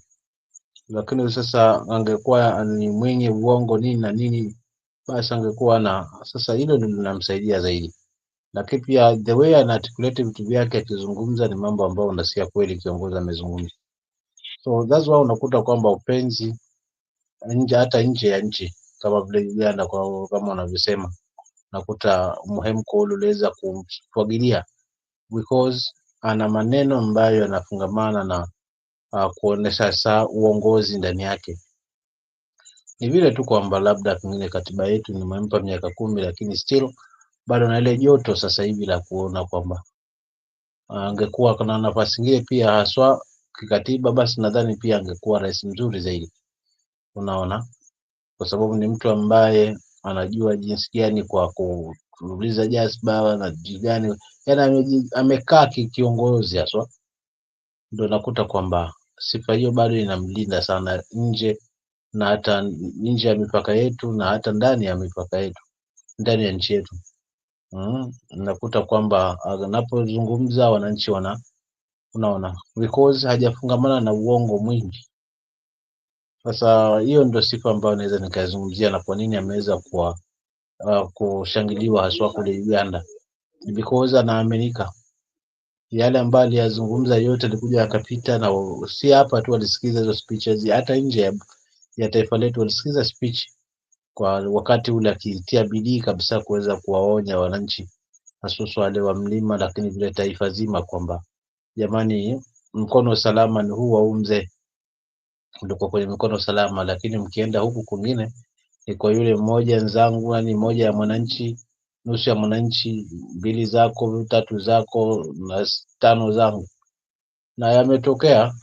lakini sasa angekuwa ni mwenye uongo nini na nini, basi angekuwa na sasa hilo ndio linamsaidia zaidi. Lakini pia the way ana articulate vitu vyake akizungumza ni mambo ambayo unasikia kweli kiongozi amezungumza. So that's why unakuta kwamba upenzi hata nje ya nchi kama vile Uganda, kwa kama wanavyosema, nakuta mhemko ule uliweza kumfagilia because ana maneno ambayo yanafungamana na kuonesha saa uongozi ndani yake. Ni vile tu kwamba labda pengine katiba yetu nimempa miaka 10, lakini still bado na ile joto sasa hivi la kuona kwamba angekuwa kuna nafasi nyingine pia haswa kikatiba, basi nadhani pia angekuwa rais mzuri zaidi. Unaona, kwa sababu ni mtu ambaye anajua jinsi gani kwa kuuliza jazba na jigani, yani amekaa kiongozi haswa. Ndio nakuta kwamba sifa hiyo bado inamlinda sana nje na hata nje ya mipaka yetu na hata ndani ya mipaka yetu, ndani ya nchi yetu. Nakuta kwamba anapozungumza wananchi unaona because hajafungamana na uongo mwingi. Sasa hiyo ndio sifa ambayo naweza nikazungumzia, na kwa nini ameweza kwa kushangiliwa haswa kule Uganda, because anaaminika. Yale ambayo aliyazungumza yote alikuja akapita, na si hapa tu alisikiza hizo speeches, hata nje ya taifa letu alisikiza speech kwa wakati ule, akitia bidii kabisa kuweza kuwaonya wananchi hasa wale wa mlima, lakini vile taifa zima kwamba jamani, mkono salama ni huu wa mzee, ndio kwenye mkono salama, lakini mkienda huku kwingine ni kwa yule mmoja nzangu, ni mmoja ya mwananchi nusu ya mwananchi, 2 zako, 3 zako na 5 zangu, na yametokea.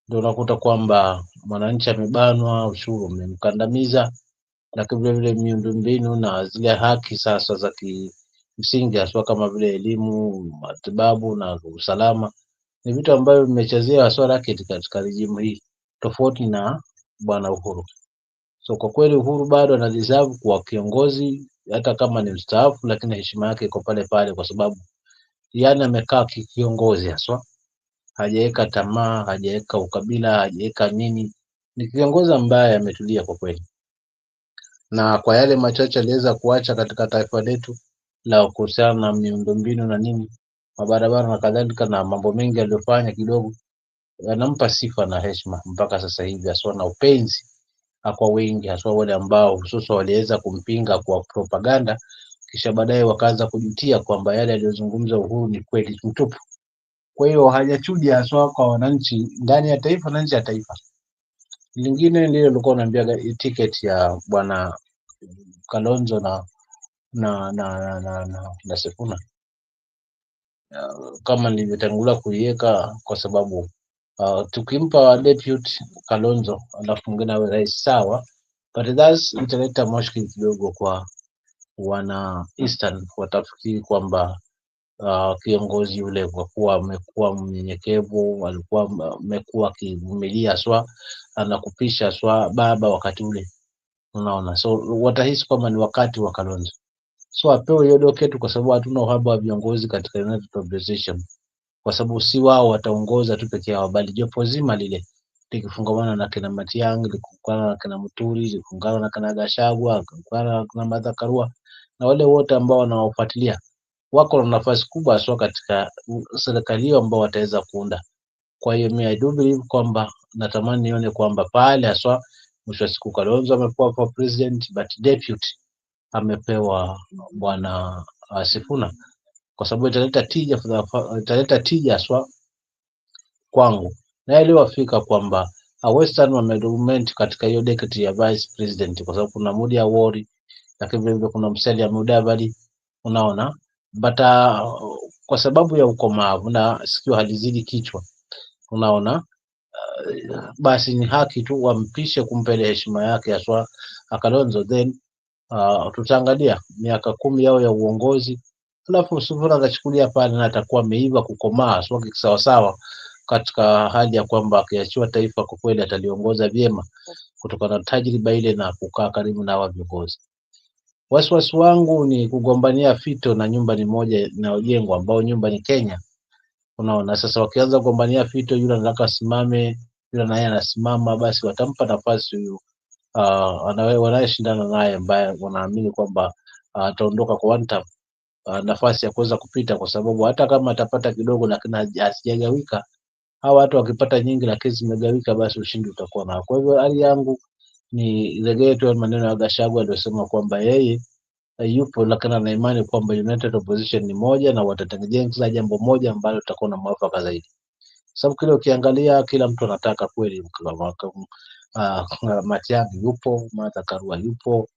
Ndio unakuta kwamba mwananchi amebanwa, ushuru umemkandamiza, lakini vile vile miundombinu na zile haki sasa za kimsingi haswa kama vile elimu, matibabu na usalama ni vitu ambavyo vimechezea haswa racket katika rejimu hii, tofauti na bwana Uhuru. So kwa kweli Uhuru bado ana deserve kuwa kiongozi hata kama ni mstaafu, lakini heshima yake iko pale pale, kwa sababu yani amekaa kiongozi haswa, hajaweka tamaa, hajaweka ukabila, hajaweka nini. Ni kiongozi ambaye ametulia kwa kweli, na kwa yale machache aliweza kuacha katika taifa letu la kuhusiana na miundombinu na nini, mabarabara na kadhalika, na mambo mengi aliyofanya kidogo yanampa sifa na heshima mpaka sasa hivi, haswa na upenzi kwa wengi, haswa wale ambao hususan waliweza kumpinga kwa propaganda, kisha baadaye wakaanza kujutia kwamba yale aliyozungumza Uhuru ni kweli mtupu. Kwa hiyo hajachuja haswa kwa wananchi ndani ya taifa na nje ya taifa. Lingine ndio nilikuwa naambia ticket ya bwana Kalonzo na Sifuna, kama nilivyotangulia kuiweka, kwa sababu tukimpa deputy Kalonzo alafu mwingine awe rais sawa, but that's italeta mushkil kidogo kwa wana Eastern. Watafikiri kwamba kiongozi yule kwa kuwa amekuwa mnyenyekevu, alikuwa amekuwa akivumilia swa anakupisha swa baba wakati ule, unaona, so watahisi kwamba ni wakati wa Kalonzo, so apewe hiyo doketu, kwa sababu hatuna uhaba wa viongozi katika United Opposition, kwa sababu si wao wataongoza tu peke yao, bali jopo zima lile likifungamana na kina Matiang'i, likifungana na kina Muturi, likifungana na kina Gachagua, likifungana na kina Martha Karua na wale wote ambao wanawafuatilia, wako na nafasi kubwa haswa katika serikali hiyo ambao wataweza kuunda. Kwa hiyo mimi I do believe kwamba, natamani nione kwamba pale haswa mwisho wa siku Kalonzo amepewa kwa president, but deputy amepewa bwana Sifuna, kwa sababu italeta tija haswa kwangu. Naelewa fika kwamba Western wamedominate katika hiyo decade ya vice president, kwa sababu kuna Mudi Awori, lakini vile vile kuna Musalia Mudavadi, unaona, but kwa sababu ya ukomavu na sikio halizidi kichwa, unaona, basi ni haki tu wampishe kumpele heshima yake haswa Kalonzo, then tutaangalia miaka 10 yao ya uongozi, alafu Sifuna atachukulia pale na atakuwa ameiva kukomaa sio sawa sawa, katika hali ya kwamba akiachiwa taifa kwa kweli ataliongoza vyema kutokana na tajriba ile na kukaa karibu na hawa viongozi. Wasiwasi wangu ni kugombania fito na nyumba ni moja inayojengwa, ambao nyumba ni Kenya, unaona. Sasa wakianza kugombania fito, yule anataka asimame, yule naye anasimama, basi watampa nafasi huyu wanayeshindana naye, ambaye wanaamini kwamba ataondoka kwa one term, nafasi ya kuweza kupita, kwa sababu hata kama atapata kidogo lakini hasijagawika, hawa watu wakipata nyingi lakini zimegawika, basi ushindi utakuwa nao. Kwa hivyo hali yangu ni regee tu maneno ya Gachagua aliyosema kwamba yeye yupo, lakini ana imani kwamba United Opposition ni moja na watatengeneza jambo moja ambalo litakuwa na mwafaka zaidi, sababu kile ukiangalia kila mtu anataka kweli, Matiang'i yupo, Martha Karua yupo,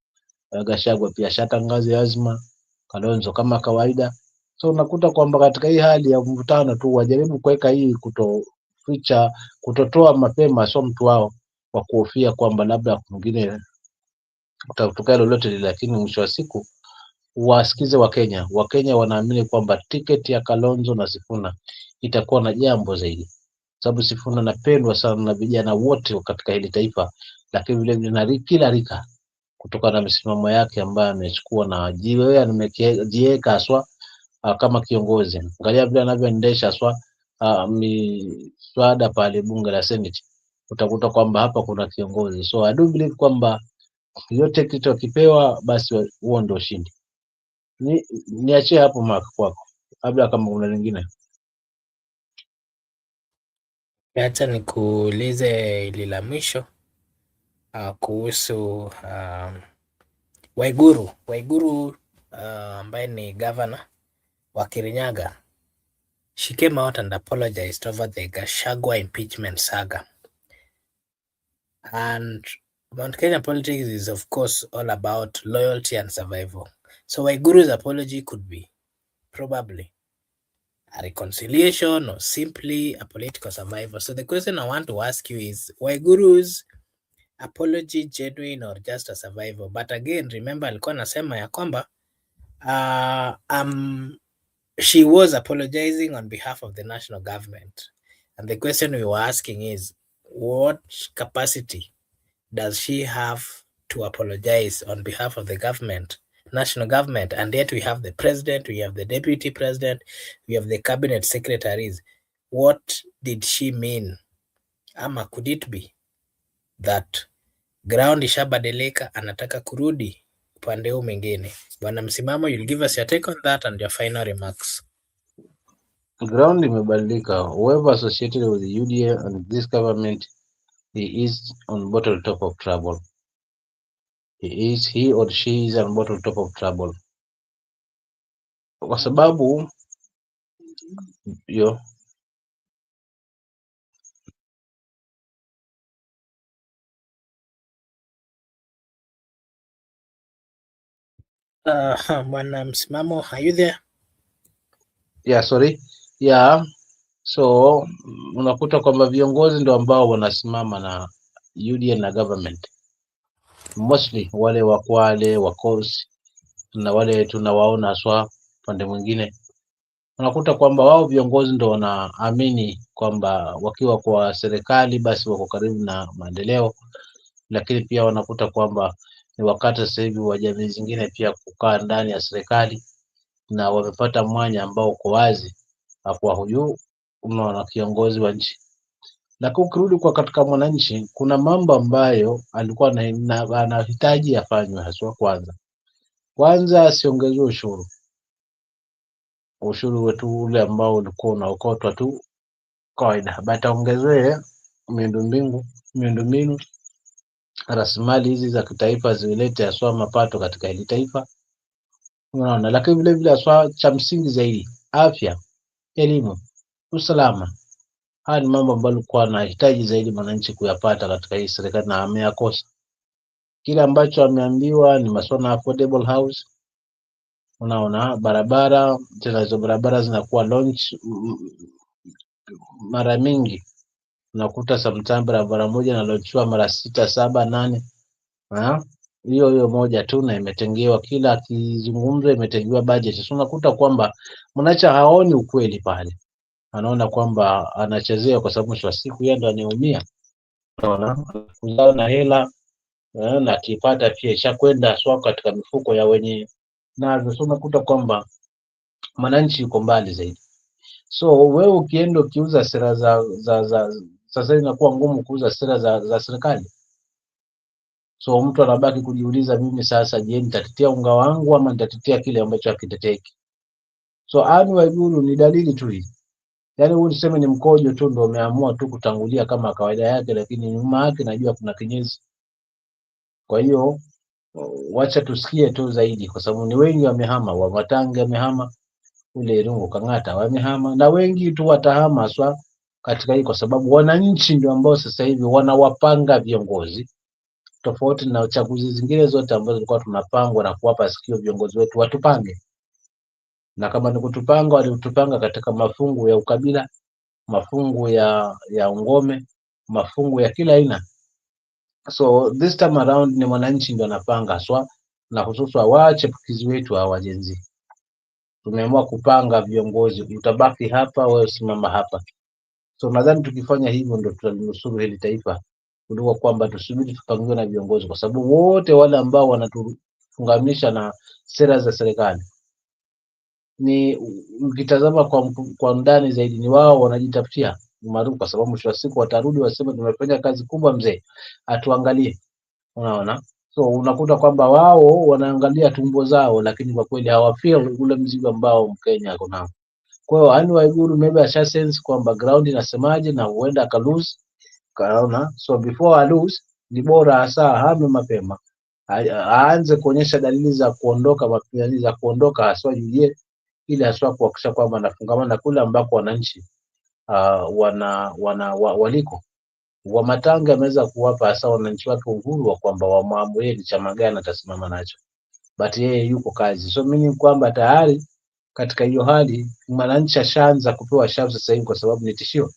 Gachagua pia shatangaza azma, Kalonzo kama kawaida. So unakuta kwamba katika hii hali ya mvutano tu wajaribu kuweka hii kutotoa mapema, sio mtu wao wa kuhofia kwamba labda mwingine kutatokea lolote lile, lakini mwisho wa siku wasikize Wakenya. Wakenya wanaamini kwamba tiketi ya Kalonzo na Sifuna itakuwa na jambo zaidi, sababu Sifuna anapendwa sana na vijana wote katika hili taifa, lakini vile vile na kila rika, kutokana na misimamo yake ambayo amechukua na amejiweka haswa kama kiongozi. Angalia vile anavyoendesha haswa miswada pale bunge la Senate, utakuta kwamba hapa kuna kiongozi. So I do believe kwamba yote kitu akipewa, basi huo ndio ushindi. Niachie hapo Mark kwako, labda kama kuna lingine. Acha nikuulize ili la mwisho kuhusu Waiguru ambaye ni governor wa Kirinyaga. She came out and apologized over the Gachagua impeachment saga. And Mount Kenya politics is of course all about loyalty and survival. So Waiguru's apology could be probably a reconciliation or simply a political survival. So the question I want to ask you is, Waiguru's apology genuine or just a survival? But again, remember alikuwa anasema ya kwamba she was apologizing on behalf of the national government. And the question we were asking is, what capacity does she have to apologize on behalf of the government, national government? And yet we have the president, we have the deputy president, we have the cabinet secretaries. What did she mean? Ama could it be that ground ishabadilika, anataka kurudi upande huu mwingine? Bwana Msimamo, you'll give us your take on that and your final remarks. Ground imebadilika. Whoever associated with the UDA and this government, he is on bottle top of trouble. He or she is on bottle top of trouble. Kwa sababu yo Bwana Msimamo, are you there? yeah, sorry. Yeah. So unakuta kwamba viongozi ndio ambao wanasimama na UDA na government. Mostly wale wa Kwale, wa Coast na wale tunawaona swa pande mwingine, unakuta kwamba wao viongozi ndio wanaamini kwamba wakiwa kwa serikali basi wako karibu na maendeleo, lakini pia wanakuta kwamba ni wakati sasa hivi wa jamii zingine pia kukaa ndani ya serikali na wamepata mwanya ambao uko wazi kwa huyu unaona kiongozi wa nchi. Lakini ukirudi kwa katika mwananchi, kuna mambo ambayo alikuwa anahitaji afanywe haswa. Kwanza asiongezwe ushuru wetu ule ambao ulikuwa unaokotwa tu kawaida, but aongezewe miundombinu, rasilimali hizi za kitaifa zilete haswa mapato katika hili taifa, unaona. Lakini vile vile haswa cha msingi zaidi, afya, elimu, usalama. Haya ni mambo ambayo alikuwa anahitaji zaidi mwananchi kuyapata katika hii serikali na ameyakosa. Kile ambacho ameambiwa ni masuala ya affordable house, unaona, barabara, tena hizo barabara zinakuwa launch mara mingi, unakuta sometimes barabara moja na launchiwa mara 6, 7, 8. Hiyo moja tu na imetengewa, kila akizungumza imetengewa budget. So unakuta kwamba mwananchi haoni ukweli pale, anaona kwamba anachezewa kwa sababu mwisho wa siku yeye ndo anaumia, unaona, kuzao na hela na akipata pia ishakwenda swa katika mifuko ya wenye nazo. So unakuta kwamba mwananchi yuko mbali zaidi. So wewe ukienda ukiuza sera za sasa inakuwa ngumu kuuza sera za serikali. So mtu anabaki kujiuliza, mimi sasa je, nitatetea unga wangu ama nitatetea kile ambacho hakiteteki? So Anne Waiguru ni dalili tu hii. Yaani huyu niseme ni mkojo tu ndio umeamua tu kutangulia kama kawaida yake, lakini nyuma yake najua kuna kinyezi. Kwa hiyo wacha tusikie tu zaidi, kwa sababu ni wengi wamehama, wa Matange wamehama, ule Rungu Kang'ata wamehama, na wengi tu watahama swa katika hii, kwa sababu wananchi ndio ambao sasa hivi wanawapanga viongozi, tofauti na uchaguzi zingine zote ambazo zilikuwa tunapangwa na kuwapa sikio viongozi wetu watupange. Na kama ni kutupanga, walitupanga katika mafungu ya ukabila, mafungu ya ungome, mafungu ya kila aina. So this time around ni mwananchi ndio anapanga swa, na hususa waache pukizi wetu hawa jenzi. Tumeamua kupanga viongozi, utabaki hapa, wewe simama hapa. So nadhani tukifanya hivyo ndio tutanusuru hili taifa, kuliko kwamba tusubiri tupangiwe na viongozi, kwa sababu wote wale ambao wanatufungamisha na sera za serikali ni ukitazama kwa ndani zaidi ni wao wanajitafutia umaarufu, kwa sababu mwisho wa siku watarudi waseme tumefanya kazi kubwa mzee, atuangalie, unaona. So unakuta kwamba wao wanaangalia tumbo zao, lakini kwa kweli hawafeel ule mzigo ambao Mkenya ako nao. Kwa hiyo Anne Waiguru maybe asha sense kwamba ground inasemaje na huenda aka lose, kaona. So before a lose ni bora hasa hame mapema, aanze kuonyesha dalili za kuondoka, mapema za kuondoka haswa UDA, ili haswa kuhakikisha kwamba anafungamana kule ambako wananchi waliko. Wa Matange ameweza kuwapa hasa wananchi wake uhuru wa kwamba wamwamue ni chama gani atasimama nacho. but yeye yuko kazi. So mimi kwamba tayari katika hiyo hali mwananchi ashaanza kupewa shavu sasa hivi, kwa sababu ni tishio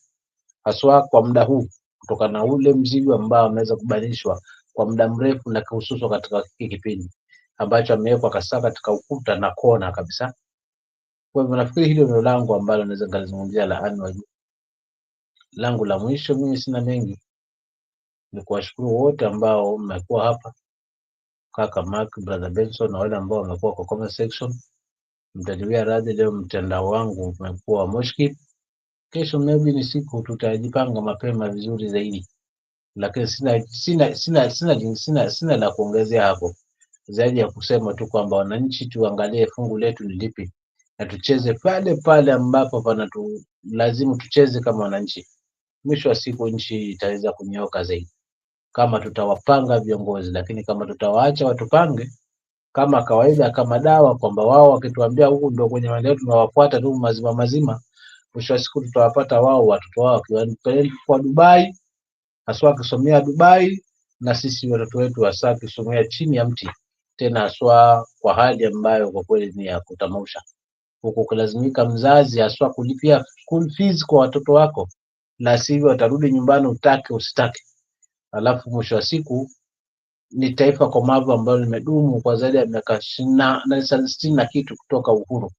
haswa kwa muda huu, kutokana na ule mzigo ambao ameweza kubadilishwa kwa muda mrefu, na hususan katika hiki kipindi ambacho amewekwa kasa katika ukuta na kona kabisa. Kwa hivyo nafikiri hilo ndio langu ambalo naweza kuzungumzia la Anne Waiguru. Langu la mwisho, mimi sina mengi, ni kuwashukuru wote ambao mmekuwa hapa, kaka Mark, brother Benson, na wale ambao wamekuwa kwa comment section. Mtaniwia radhi, leo mtandao wangu umekuwa moshki. Kesho maybe ni siku tutajipanga mapema vizuri zaidi, lakini sina la kuongezea hapo zaidi ya kusema tu kwamba wananchi tuangalie fungu letu ni lipi na tucheze pale pale ambapo lazima tucheze kama wananchi. Mwisho wa siku nchi itaweza kunyooka zaidi kama tutawapanga viongozi, lakini kama tutawaacha watupange kama kawaida, kama dawa, kwamba wao wakituambia huku ndio kwenye maendeleo tunawafuata tu mazima, mwisho wa siku tutawapata wao watoto wao kwa Dubai, haswa wakisomea Dubai, na sisi watoto wetu hasa wakisomea chini ya mti, tena haswa kwa hali ambayo kwa kweli ni ya kutamausha, huku kulazimika mzazi haswa kulipia school fees kwa watoto wako, na sivyo watarudi nyumbani utake usitake. Alafu mwisho wa siku ni taifa komavu ambalo limedumu kwa zaidi ya miaka 60 na kitu kutoka uhuru.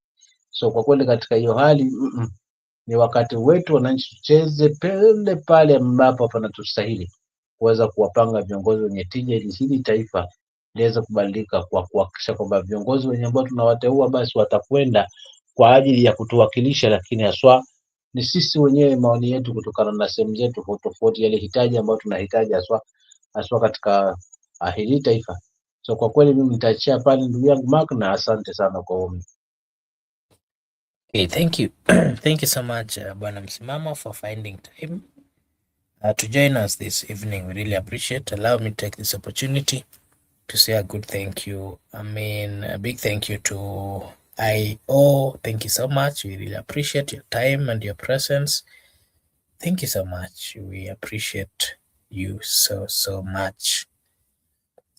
So kwa kweli katika hiyo hali ni wakati wetu wananchi tucheze pale pale ambapo panatustahili kuweza kuwapanga viongozi wenye tija, ili hili taifa liweze kubadilika, kwa kuhakikisha kwamba viongozi wenye ambao tunawateua basi watakwenda kwa ajili ya kutuwakilisha, lakini haswa ni sisi wenyewe, maoni yetu kutokana na sehemu zetu tofauti, yale hitaji ambayo tunahitaji haswa katika hili taifa. So kwa kweli mimi nitaachia pale ndugu yangu Mark, na asante sana kwa ombi. Okay, thank you. Thank you so much, Bwana Msimamo, for finding time to join us this evening. We really appreciate. Allow me to take this opportunity to say a good thank you. I mean, a big thank you to IO. Thank you so much. We really appreciate your time and your presence. Thank you so much. We appreciate you so much.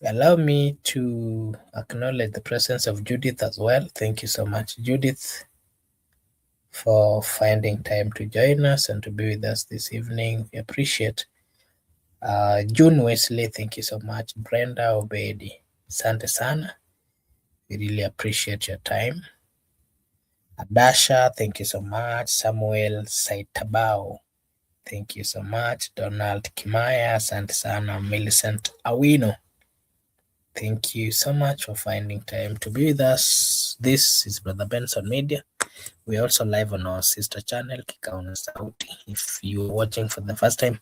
Allow me to acknowledge the presence of Judith as well. Thank you so much, Judith, for finding time to join us and to be with us this evening. We appreciate. June Wesley, thank you so much. Brenda Obedi, asante sana. We really appreciate your time. Adasha, thank you so much. Samuel Saitabao, thank you so much. Donald Kimaya, asante sana. Millicent Awino, thank you so much for finding time to be with us. This is Brother Benson Media. We are also live on our sister channel, Kikaona Sauti. If you're watching for the first time,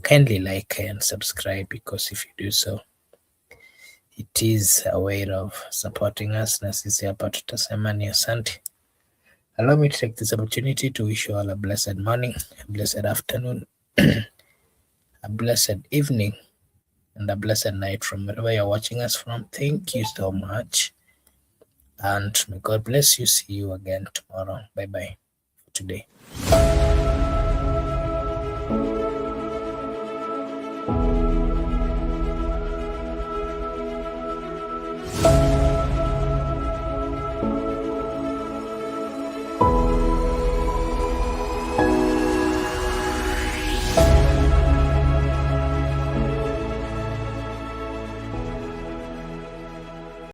kindly like and subscribe, because if you do so, it is a way of supporting us. Na sisi hapa tutasema ni asante. Allow me to take this opportunity to wish you all a blessed morning, a blessed afternoon, a blessed evening, and a blessed night from wherever you're watching us from. Thank you so much, and may God bless you. See you again tomorrow. Bye bye for today.